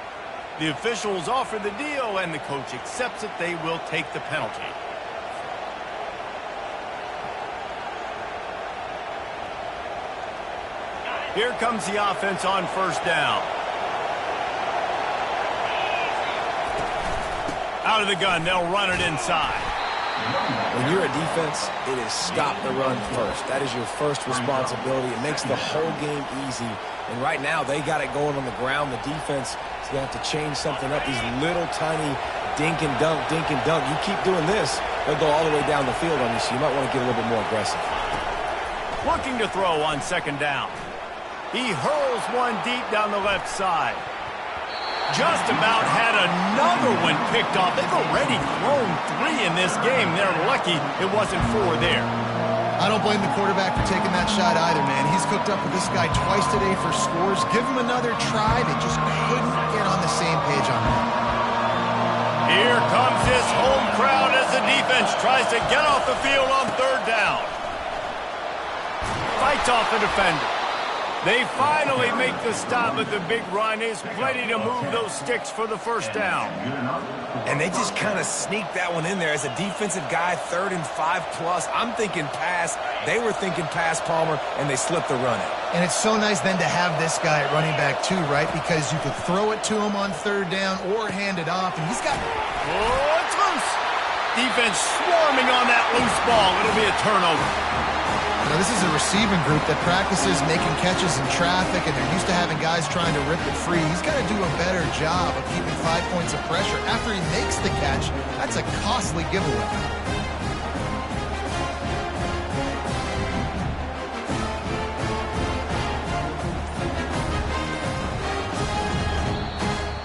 The officials offer the deal, and the coach accepts it. They will take the penalty. Here comes the offense on 1st down. Out of the gun, they'll run it inside. When you're a defense, it is stop the run first. That is your first responsibility. It makes the whole game easy. And right now, they got it going on the ground. The defense is going to have to change something up. These little tiny dink and dunk, dink and dunk. You keep doing this, they'll go all the way down the field on you, so you might want to get a little bit more aggressive. Looking to throw on 2nd down. He hurls one deep down the left side. Just about had another one picked off. They've already thrown 3 in this game. They're lucky it wasn't 4 there. I don't blame the quarterback for taking that shot either, man. He's cooked up with this guy twice today for scores. Give him another try. They just couldn't get on the same page on that. Here comes this home crowd as the defense tries to get off the field on 3rd down. Fights off the defender. They finally make the stop, but the big run is plenty to move those sticks for the 1st down. And they just kind of sneaked that one in there. As a defensive guy, 3rd and 5+. I'm thinking pass. They were thinking pass, Palmer, and they slipped the run out. And it's so nice then to have this guy at running back too, right? Because you could throw it to him on 3rd down or hand it off, and he's got... Oh, it's loose. Defense swarming on that loose ball. It'll be a turnover. Now, this is a receiving group that practices making catches in traffic, and they're used to having guys trying to rip it free. He's got to do a better job of keeping 5 points of pressure after he makes the catch. That's a costly giveaway.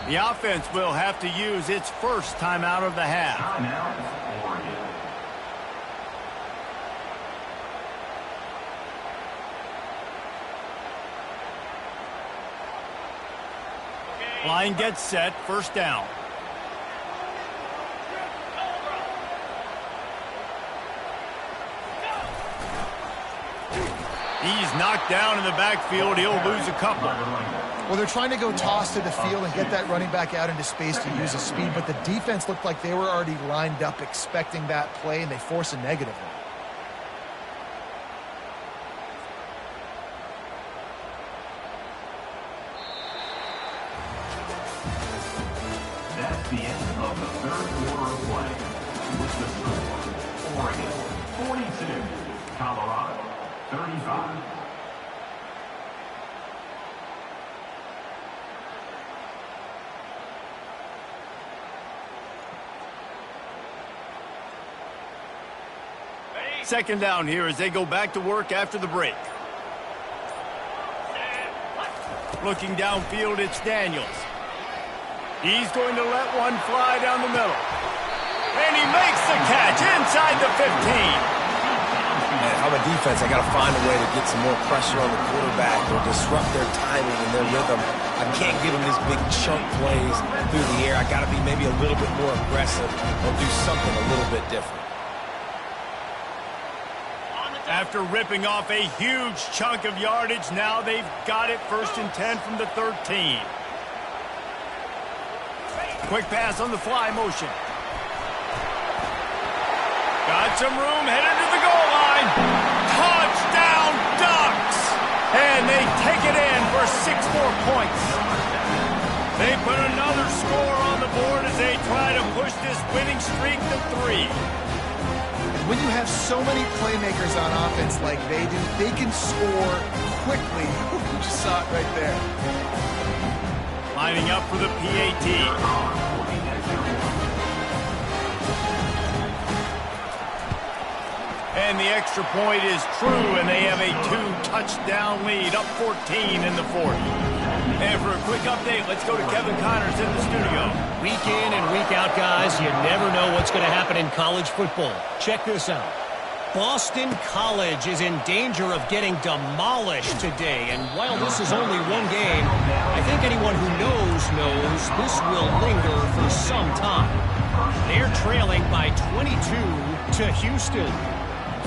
The offense will have to use its first timeout of the half. Line gets set, 1st down. He's knocked down in the backfield. He'll lose a couple. Well, they're trying to go toss to the field and get that running back out into space to use his speed, but the defense looked like they were already lined up expecting that play, and they force a negative one. That's the end of the third quarter of play. With the score, Oregon 42, Colorado 35. Second down here as they go back to work after the break. Looking downfield, it's Daniels. He's going to let one fly down the middle. And he makes the catch inside the 15. Man, I'm a defense. I got to find a way to get some more pressure on the quarterback or disrupt their timing and their rhythm. I can't give them these big chunk plays through the air. I got to be maybe a little bit more aggressive or do something a little bit different. After ripping off a huge chunk of yardage, now they've got it 1st and 10 from the 13. Quick pass on the fly motion. Got some room, headed to the goal line. Touchdown, Ducks! And they take it in for 6 more points. They put another score on the board as they try to push this winning streak to 3. When you have so many playmakers on offense like they do, they can score quickly. You just saw it right there. Lining up for the PAT. And the extra point is true, and they have a 2-touchdown lead, up 14 in the 4th. And for a quick update, let's go to Kevin Connors in the studio. Week in and week out, guys, you never know what's going to happen in college football. Check this out. Boston College is in danger of getting demolished today, and while this is only one game, I think anyone who knows this will linger for some time. They're trailing by 22 to Houston.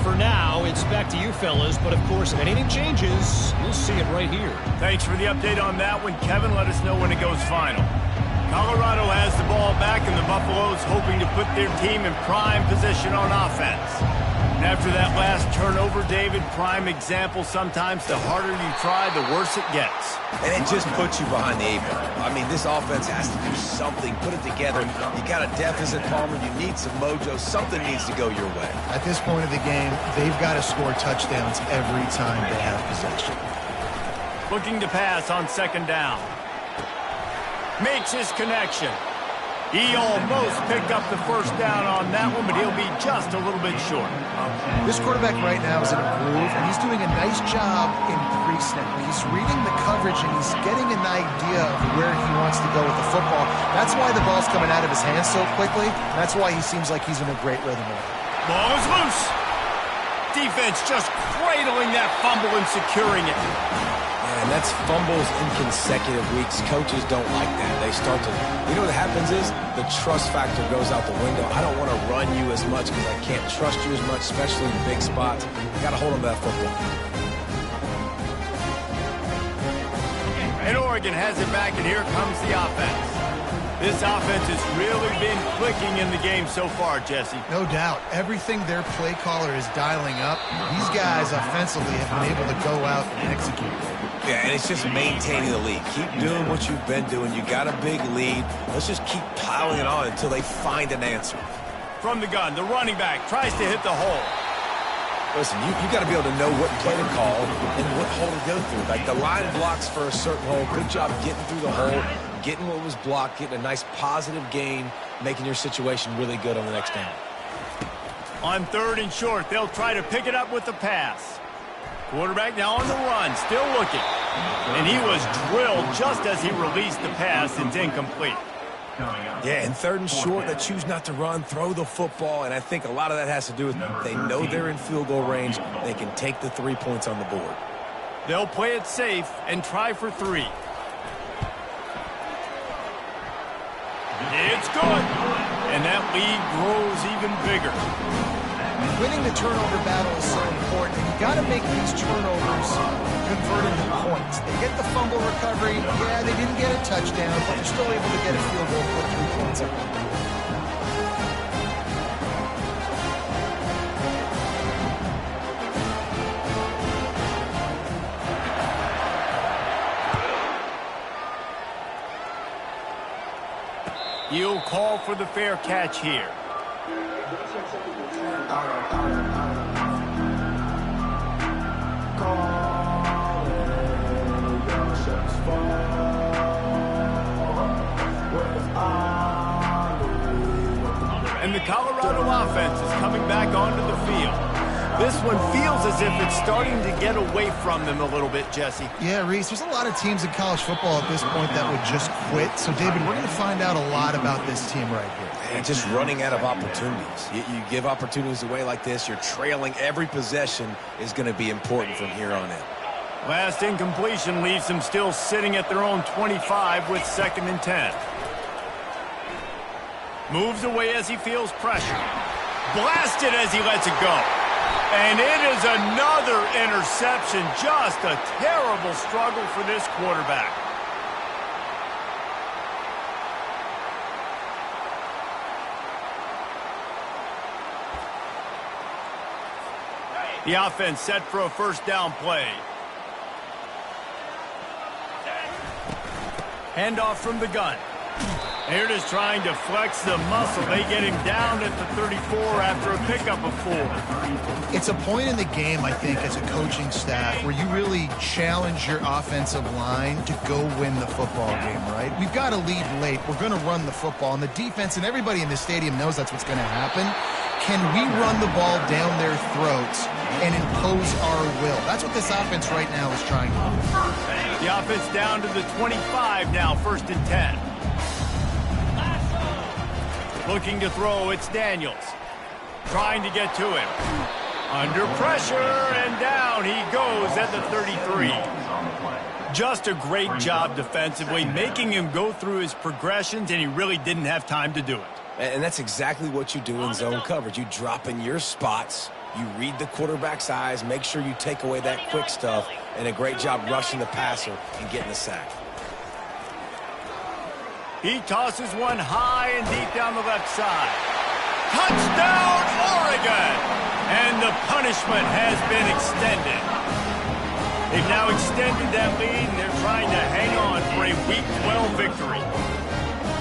For now, it's back to you fellas, but of course, if anything changes, you'll see it right here. Thanks for the update on that one, Kevin. Let us know when it goes final. Colorado has the ball back, and the Buffaloes hoping to put their team in prime position on offense. After that last turnover, David, prime example, sometimes the harder you try, the worse it gets. And it just puts you behind the 8 ball. I mean, this offense has to do something, put it together. You got a deficit, Palmer. You need some mojo. Something needs to go your way. At this point of the game, they've got to score touchdowns every time they have possession. Looking to pass on 2nd down. Makes his connection. He almost picked up the 1st down on that one, but he'll be just a little bit short. This quarterback right now is in a groove, and he's doing a nice job in pre-snap. He's reading the coverage, and he's getting an idea of where he wants to go with the football. That's why the ball's coming out of his hands so quickly, and that's why he seems like he's in a great rhythm. Ball is loose. Defense just cradling that fumble and securing it. And that's fumbles in consecutive weeks. Coaches don't like that. They start to, you know what happens is the trust factor goes out the window. I don't want to run you as much because I can't trust you as much, especially in big spots. You got to hold on to that football. And Oregon has it back, and here comes the offense. This offense has really been clicking in the game so far, Jesse. No doubt. Everything their play caller is dialing up, these guys offensively have been able to go out and execute. Yeah, and it's just maintaining the lead. Keep doing what you've been doing. You got a big lead. Let's just keep piling it on until they find an answer. From the gun, the running back tries to hit the hole. Listen, you got to be able to know what play to call and what hole to go through. Like the line blocks for a certain hole. Good job getting through the hole, getting what was blocked, getting a nice positive gain, making your situation really good on the next down. On 3rd and short, they'll try to pick it up with the pass. Quarterback now on the run, still looking. And he was drilled just as he released the pass. It's incomplete. Yeah, and 3rd and short, they choose not to run, throw the football, and I think a lot of that has to do with they know they're in field goal range. They can take the 3 points on the board. They'll play it safe and try for 3. It's good. And that lead grows even bigger. Winning the turnover battle is so important, and you got to make these turnovers convert into points. They get the fumble recovery. Yeah, they didn't get a touchdown, but they're still able to get a field goal, put 3 points up. He'll call for the fair catch here. And the Colorado offense is coming back onto the field. This one feels as if it's starting to get away from them a little bit, Jesse. Yeah, Reese, there's a lot of teams in college football at this point that would just quit. So, David, we're going to find out a lot about this team right here. And just running out of opportunities. You give opportunities away like this, you're trailing every possession is going to be important from here on in. Last incompletion leaves them still sitting at their own 25 with 2nd and 10. Moves away as he feels pressure. Blasted as he lets it go. And it is another interception. Just a terrible struggle for this quarterback. The offense set for a 1st down play. Handoff from the gun. Here it is trying to flex the muscle. They get him down at the 34 after a pickup of 4. It's a point in the game, I think, as a coaching staff, where you really challenge your offensive line to go win the football game, right? We've got to lead late. We're going to run the football. And the defense and everybody in the stadium knows that's what's going to happen. Can we run the ball down their throats and impose our will? That's what this offense right now is trying to do. The offense down to the 25 now, 1st and 10. Looking to throw, it's Daniels. Trying to get to him. Under pressure, and down he goes at the 33. Just a great job defensively, making him go through his progressions, and he really didn't have time to do it. And that's exactly what you do in zone coverage. You drop in your spots, you read the quarterback's eyes, make sure you take away that quick stuff, and a great job rushing the passer and getting the sack. He tosses one high and deep down the left side. Touchdown, Oregon! And the punishment has been extended. They've now extended that lead, and they're trying to hang on for a Week 12 victory.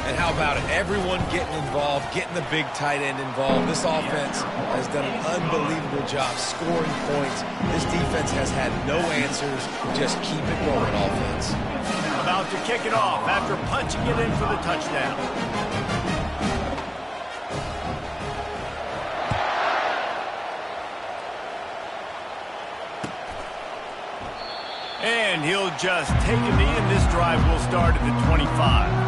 And how about it? Everyone getting involved, getting the big tight end involved. This offense has done an unbelievable job scoring points. This defense has had no answers. Just keep it rolling, offense. About to kick it off after punching it in for the touchdown. And he'll just take a knee, and this drive will start at the 25.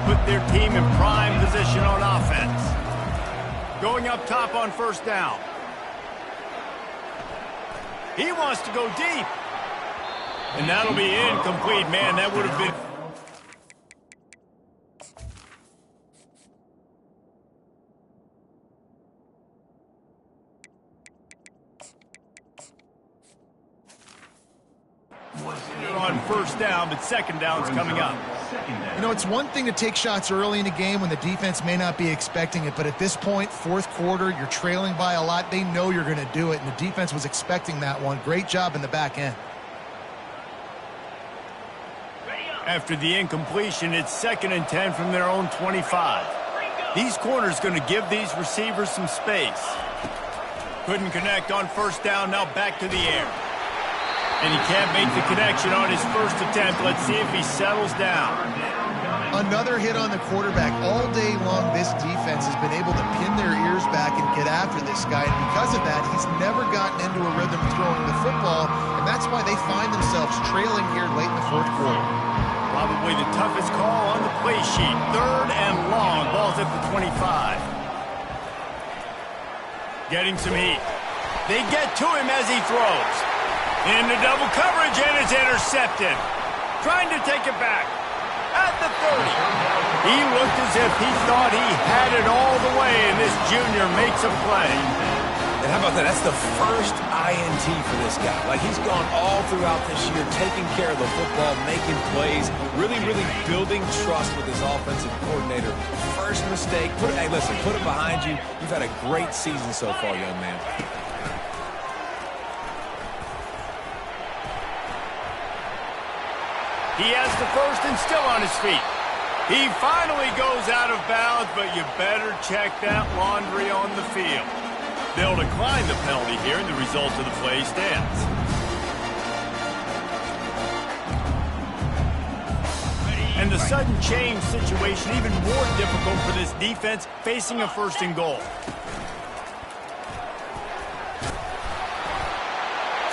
Put their team in prime position on offense. Going up top on 1st down. He wants to go deep. And that'll be incomplete. Man, that would have been... on 1st down, but 2nd down's coming up. You know, it's one thing to take shots early in a game when the defense may not be expecting it, but at this point, 4th quarter, you're trailing by a lot. They know you're going to do it, and the defense was expecting that one. Great job in the back end. After the incompletion, it's 2nd and 10 from their own 25. These corners going to give these receivers some space. Couldn't connect on 1st down, now back to the air. And he can't make the connection on his 1st attempt. Let's see if he settles down. Another hit on the quarterback. All day long, this defense has been able to pin their ears back and get after this guy. And because of that, he's never gotten into a rhythm throwing the football. And that's why they find themselves trailing here late in the 4th quarter. Probably the toughest call on the play sheet. 3rd and long. Ball's at the 25. Getting some heat. They get to him as he throws. Into double coverage, and it's intercepted. Trying to take it back. At the 30. He looked as if he thought he had it all the way, and this junior makes a play. And how about that? That's the first INT for this guy. Like, he's gone all throughout this year, taking care of the football, making plays, really, really building trust with his offensive coordinator. First mistake. Hey, listen, put it behind you. You've had a great season so far, young man. He has the first and still on his feet. He finally goes out of bounds, but you better check that laundry on the field. They'll decline the penalty here, and the result of the play stands. And the sudden change situation even more difficult for this defense facing a first and goal.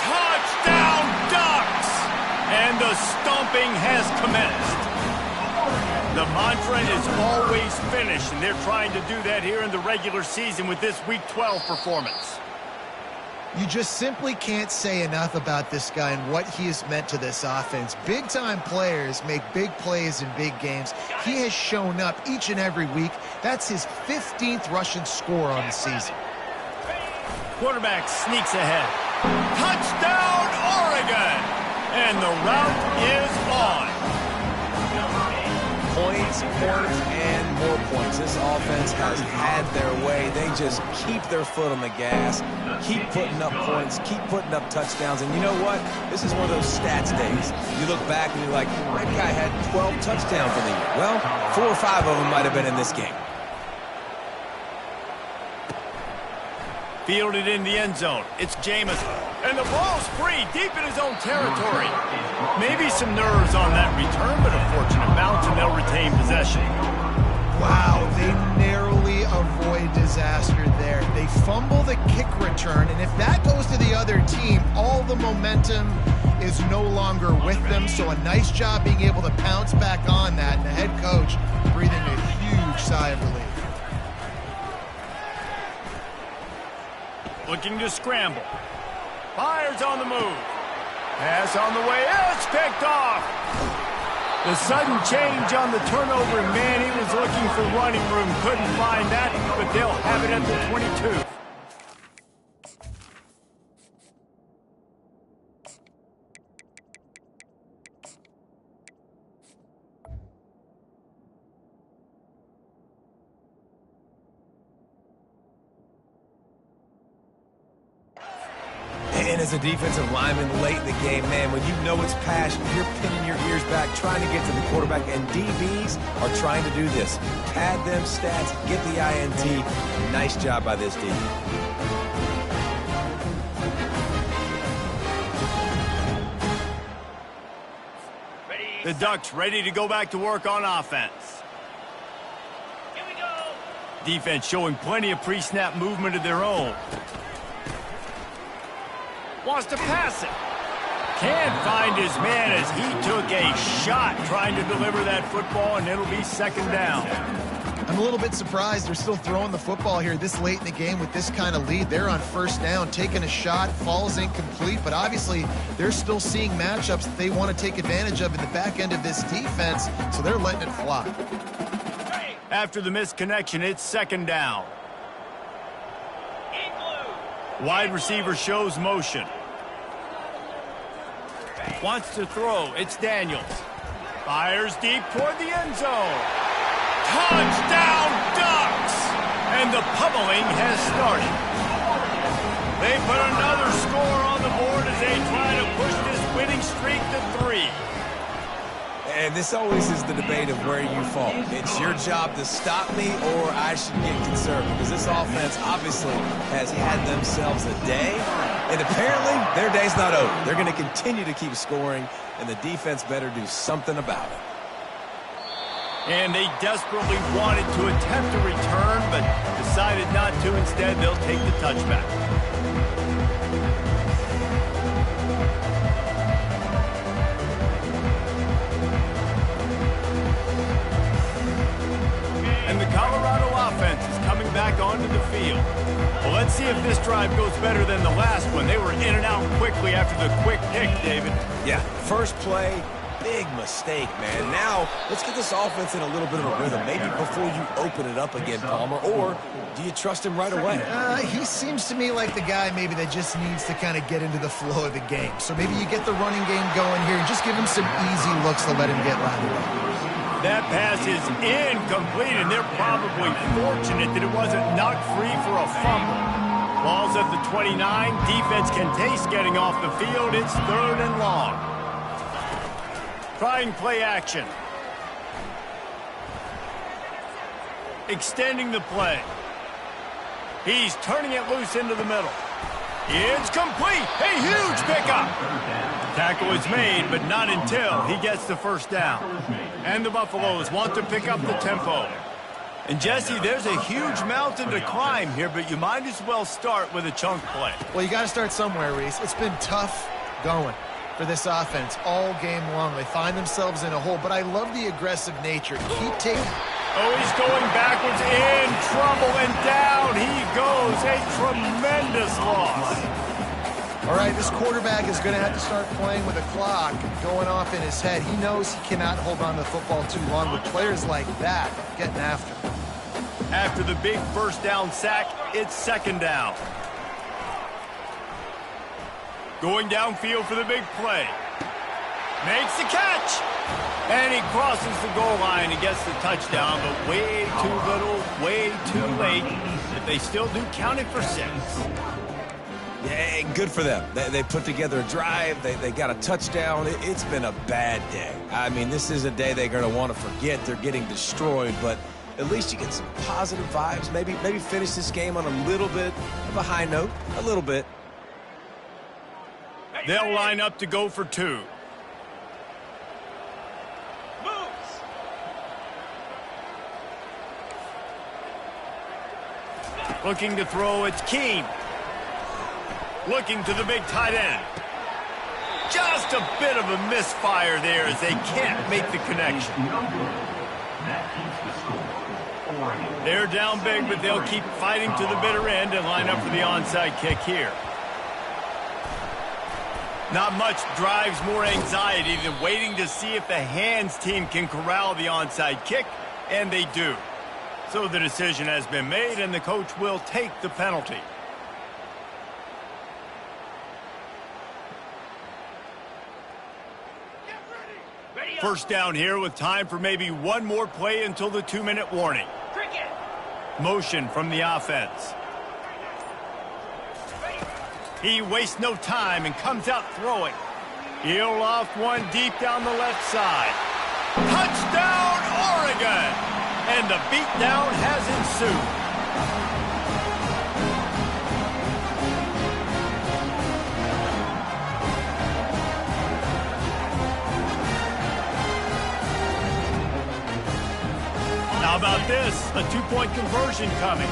Touchdown Ducks! And the stomping has commenced. The mantra is always finish, and they're trying to do that here in the regular season with this Week 12 performance. You just simply can't say enough about this guy and what he has meant to this offense. Big-time players make big plays in big games. He has shown up each and every week. That's his 15th rushing score on the season. Quarterback sneaks ahead. Touchdown, Oregon! And the route is on. Points, and more points. This offense has had their way. They just keep their foot on the gas, keep putting up points, keep putting up touchdowns. And you know what? This is one of those stats days. You look back and you're like, that guy had 12 touchdowns in the year. Well, 4 or 5 of them might have been in this game. Fielded in the end zone. It's Jamison. And the ball's free deep in his own territory. Maybe some nerves on that return, but a fortunate bounce, and they'll retain possession. Wow, they narrowly avoid disaster there. They fumble the kick return, and if that goes to the other team, all the momentum is no longer with them. So a nice job being able to pounce back on that, and the head coach breathing a huge sigh of relief. Looking to scramble. Fires on the move. Pass on the way. It's picked off. The sudden change on the turnover, man, he was looking for running room. Couldn't find that, but they'll have it at the 22. And as a defensive lineman late in the game, man, when you know it's passion, you're pinning your ears back, trying to get to the quarterback, and DBs are trying to do this. Pad them stats, get the INT. Nice job by this D. The Ducks ready to go back to work on offense. Here we go. Defense showing plenty of pre-snap movement of their own. Wants to pass it. Can't find his man as he took a shot trying to deliver that football, and it'll be second down. I'm a little bit surprised they're still throwing the football here this late in the game with this kind of lead. They're on first down, taking a shot, falls incomplete, but obviously they're still seeing matchups that they want to take advantage of in the back end of this defense, so they're letting it fly. After the misconnection, it's second down. Wide receiver shows motion. Wants to throw. It's Daniels. Fires deep toward the end zone. Touchdown Ducks! And the pummeling has started. They put another score on the board as they try to push this winning streak to 3. And this always is the debate of where you fall. It's your job to stop me, or I should get conservative, because this offense obviously has had themselves a day, and apparently their day's not over. They're going to continue to keep scoring, and the defense better do something about it. And they desperately wanted to attempt a return, but decided not to. Instead, they'll take the touchback. And the Colorado offense is coming back back onto the field. Well, let's see if this drive goes better than the last one. They were in and out quickly after the quick pick, David. Yeah, first play, big mistake, man. Now, let's get this offense in a little bit of a rhythm. Maybe before you open it up again, Palmer, or do you trust him right away? He seems to me like the guy maybe that just needs to kind of get into the flow of the game. So maybe you get the running game going here and just give him some easy looks to let him get lateral. That pass is incomplete, and they're probably fortunate that it wasn't knocked free for a fumble. Ball's at the 29. Defense can taste getting off the field. It's 3rd and long. Trying play action. Extending the play. He's turning it loose into the middle. It's complete. A huge pickup. Tackle is made, but not until he gets the first down. And the Buffaloes want to pick up the tempo. And, Jesse, there's a huge mountain to climb here, but you might as well start with a chunk play. Well, you got to start somewhere, Reese. It's been tough going for this offense all game long. They find themselves in a hole, but I love the aggressive nature. Keep taking... Oh, he's going backwards, in trouble, and down he goes. A tremendous loss. All right, this quarterback is going to have to start playing with a clock going off in his head. He knows he cannot hold on to the football too long with players like that getting after him. After the big first down sack, it's 2nd down. Going downfield for the big play. Makes the catch. And he crosses the goal line and gets the touchdown, but way too little, way too late. But they still do count it for 6. Yeah, good for them. They put together a drive. They got a touchdown. It's been a bad day. I mean, this is a day they're going to want to forget. They're getting destroyed, but at least you get some positive vibes. Maybe finish this game on a little bit of a high note. A little bit. They'll line up to go for 2. Looking to throw, it's Keene. Looking to the big tight end. Just a bit of a misfire there as they can't make the connection. They're down big, but they'll keep fighting to the bitter end and line up for the onside kick here. Not much drives more anxiety than waiting to see if the hands team can corral the onside kick, and they do. So the decision has been made, and the coach will take the penalty. First down here with time for maybe one more play until the 2-minute warning. Motion from the offense. He wastes no time and comes out throwing. He'll loft one deep down the left side. Touchdown, Oregon! And the beatdown has ensued. How about this? A 2-point conversion coming.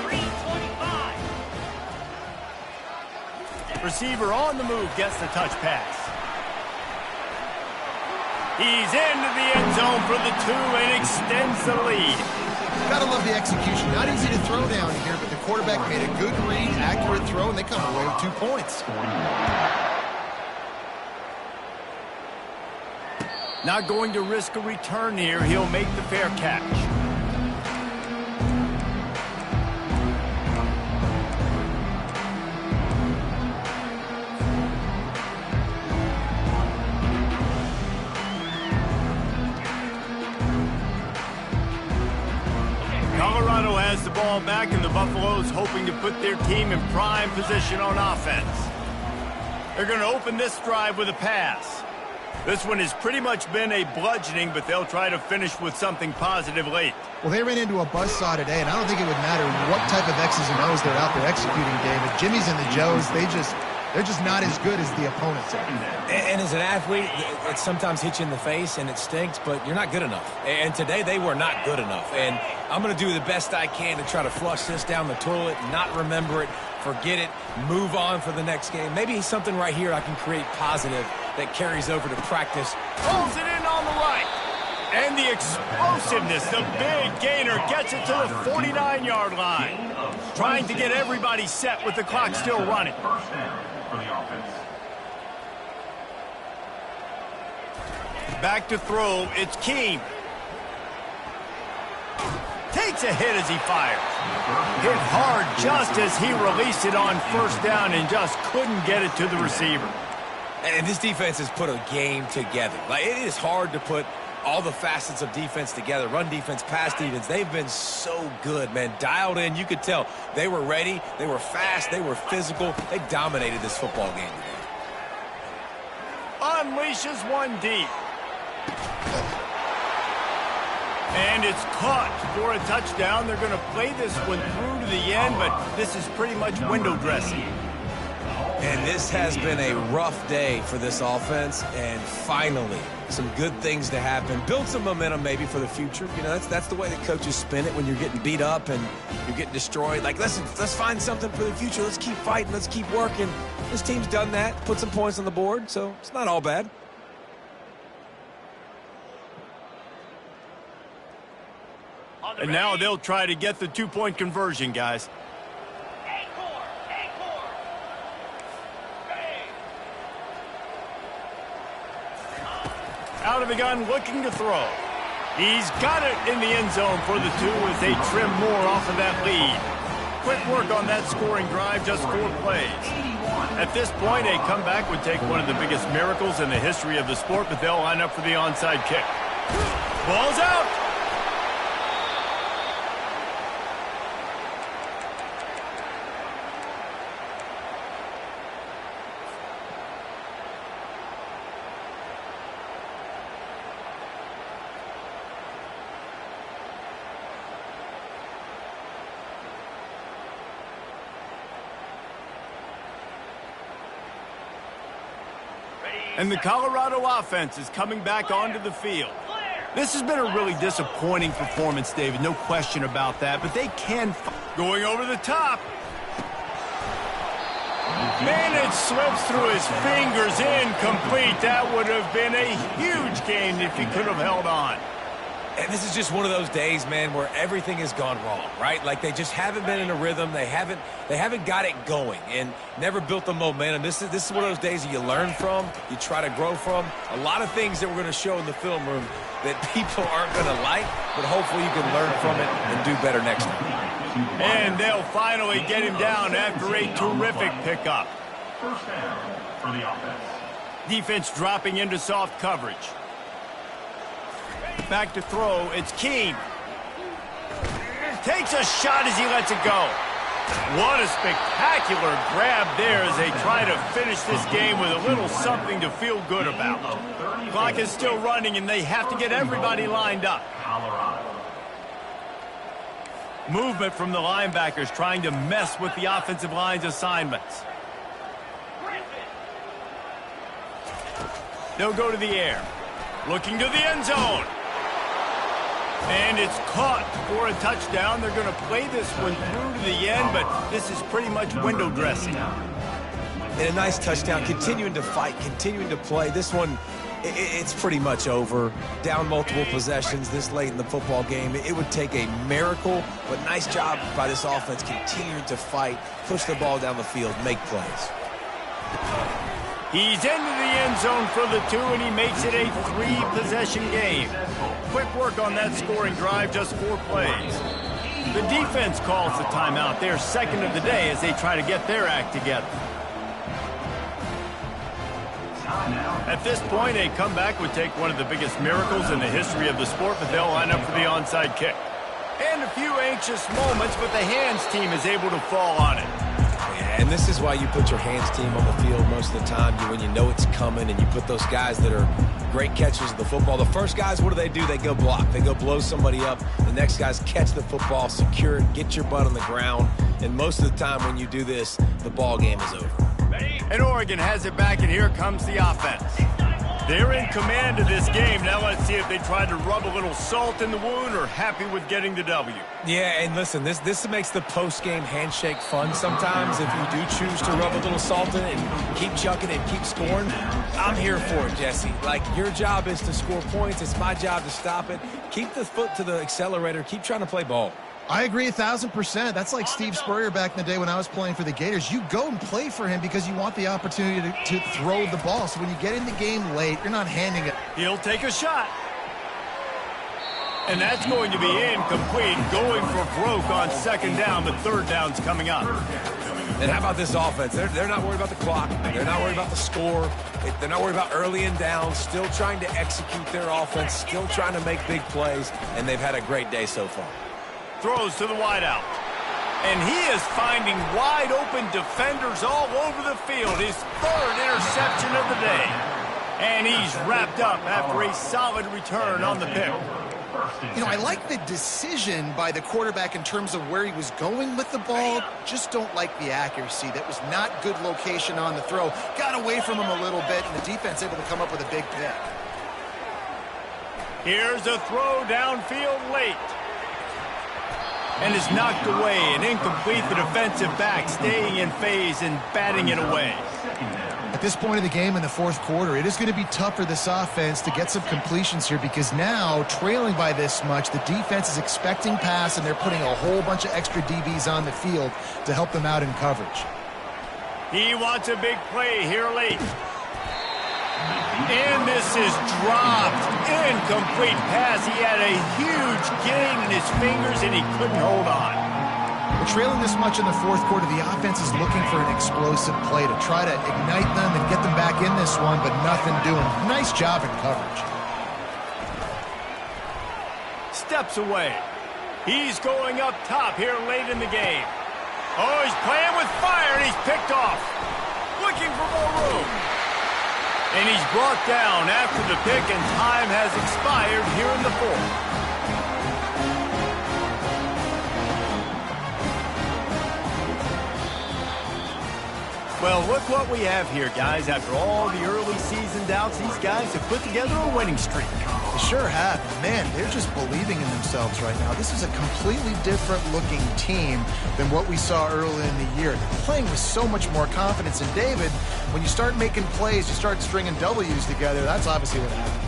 3:25. Receiver on the move gets the touch pass. He's into the end zone for the 2 and extends the lead. Gotta love the execution. Not easy to throw down here, but the quarterback made a good read, accurate throw, and they come away with 2 points. Not going to risk a return here. He'll make the fair catch. Colorado has the ball back, and the Buffaloes hoping to put their team in prime position on offense. They're going to open this drive with a pass. This one has pretty much been a bludgeoning, but they'll try to finish with something positive late. Well, they ran into a buzzsaw today, and I don't think it would matter what type of X's and O's they're out there executing, David. Jimmy's and the Joes, they're just not as good as the opponents are. And as an athlete, it sometimes hits you in the face, and it stinks, but you're not good enough. And today, they were not good enough. And I'm going to do the best I can to try to flush this down the toilet, not remember it, forget it, move on for the next game. Maybe something right here I can create positive that carries over to practice. Pulls it in on the right. And the explosiveness, the big gainer gets it to the 49-yard line. Trying to get everybody set with the clock still running. First down for the offense. Back to throw, it's Keem. Takes a hit as he fires. Hit hard just as he released it on first down and just couldn't get it to the receiver. And this defense has put a game together. Like, it is hard to put all the facets of defense together. Run defense, pass defense. They've been so good, man. Dialed in. You could tell they were ready. They were fast. They were physical. They dominated this football game today. Unleashes one deep. And it's caught for a touchdown. They're going to play this one through to the end, but this is pretty much window dressing. And this has been a rough day for this offense, and finally, some good things to happen. Build some momentum maybe for the future. You know, that's the way that coaches spin it when you're getting beat up and you're getting destroyed. Like, let's find something for the future. Let's keep fighting. Let's keep working. This team's done that, put some points on the board, so it's not all bad. And now they'll try to get the two-point conversion, guys. Out of the gun, looking to throw. He's got it in the end zone for the two as they trim more off of that lead. Quick work on that scoring drive, just 4 plays. At this point, a comeback would take one of the biggest miracles in the history of the sport, but they'll line up for the onside kick. Ball's out. And the Colorado offense is coming back onto the field. This has been a really disappointing performance, David, no question about that, but they can... Going over the top. Man, it slips through his fingers, incomplete. That would have been a huge gain if he could have held on. And this is just one of those days, man, where everything has gone wrong, right? Like, they just haven't been in a rhythm. They haven't got it going and never built the momentum. This is one of those days that you learn from, you try to grow from. A lot of things that we're going to show in the film room that people aren't going to like, but hopefully you can learn from it and do better next time. And they'll finally get him down after a terrific pickup. First down for the offense. Defense dropping into soft coverage. Back to throw, it's Keem. Takes a shot as he lets it go. What a spectacular grab there as they try to finish this game with a little something to feel good about. Clock is still running and they have to get everybody lined up. Movement from the linebackers trying to mess with the offensive line's assignments. They'll go to the air. Looking to the end zone. And it's caught for a touchdown. They're going to play this one through to the end, but this is pretty much window dressing. And a nice touchdown, continuing to fight, continuing to play. This one, it's pretty much over. Down multiple possessions this late in the football game. It would take a miracle, but nice job by this offense continuing to fight, push the ball down the field, make plays. He's into the end zone for the two, and he makes it a 3-possession game. Quick work on that scoring drive, just 4 plays. The defense calls the timeout. They're second of the day as they try to get their act together. At this point, a comeback would take one of the biggest miracles in the history of the sport, but they'll line up for the onside kick. And a few anxious moments, but the hands team is able to fall on it. And this is why you put your hands team on the field most of the time, when you know it's coming, and you put those guys that are great catchers of the football. The first guys, what do? They go block. They go blow somebody up. The next guys catch the football, secure it, get your butt on the ground. And most of the time when you do this, the ball game is over. And Oregon has it back, and here comes the offense. They're in command of this game. Now let's see if they try to rub a little salt in the wound or happy with getting the W. Yeah, and listen, this makes the post-game handshake fun sometimes. If you do choose to rub a little salt in it and keep chucking and keep scoring, I'm here for it, Jesse. Like, your job is to score points. It's my job to stop it. Keep the foot to the accelerator. Keep trying to play ball. I agree 1,000%. That's like Steve Spurrier back in the day when I was playing for the Gators. You go and play for him because you want the opportunity to throw the ball. So when you get in the game late, you're not handing it. He'll take a shot. And that's going to be incomplete, going for broke on second down, but third down's coming up. And how about this offense? They're not worried about the clock. They're not worried about the score. They're not worried about early and down. Still trying to execute their offense. Still trying to make big plays. And they've had a great day so far. Throws to the wideout. And he is finding wide open defenders all over the field. His third interception of the day. And he's wrapped up after a solid return on the pick. You know, I like the decision by the quarterback in terms of where he was going with the ball. Just don't like the accuracy. That was not good location on the throw. Got away from him a little bit, and the defense able to come up with a big pick. Here's a throw downfield late. And is knocked away and incomplete. The defensive back staying in phase and batting it away. At this point of the game in the fourth quarter, it is going to be tough for this offense to get some completions here because now, trailing by this much, the defense is expecting pass and they're putting a whole bunch of extra DBs on the field to help them out in coverage. He wants a big play here late. And this is dropped. Incomplete pass. He had a huge gain in his fingers and he couldn't hold on. We're trailing this much in the fourth quarter. The offense is looking for an explosive play to try to ignite them and get them back in this one, but nothing doing. Nice job in coverage. Steps away. He's going up top here late in the game. Oh, he's playing with fire and he's picked off. Looking for more room. And he's brought down after the pick, and time has expired here in the fourth. Well, look what we have here, guys. After all the early season doubts, these guys have put together a winning streak. They sure have. Man, they're just believing in themselves right now. This is a completely different looking team than what we saw early in the year. They're playing with so much more confidence. And David, when you start making plays, you start stringing W's together, that's obviously what happens.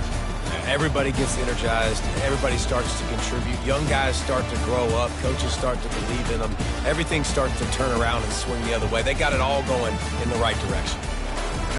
Everybody gets energized. Everybody starts to contribute. Young guys start to grow up. Coaches start to believe in them. Everything starts to turn around and swing the other way. They got it all going in the right direction.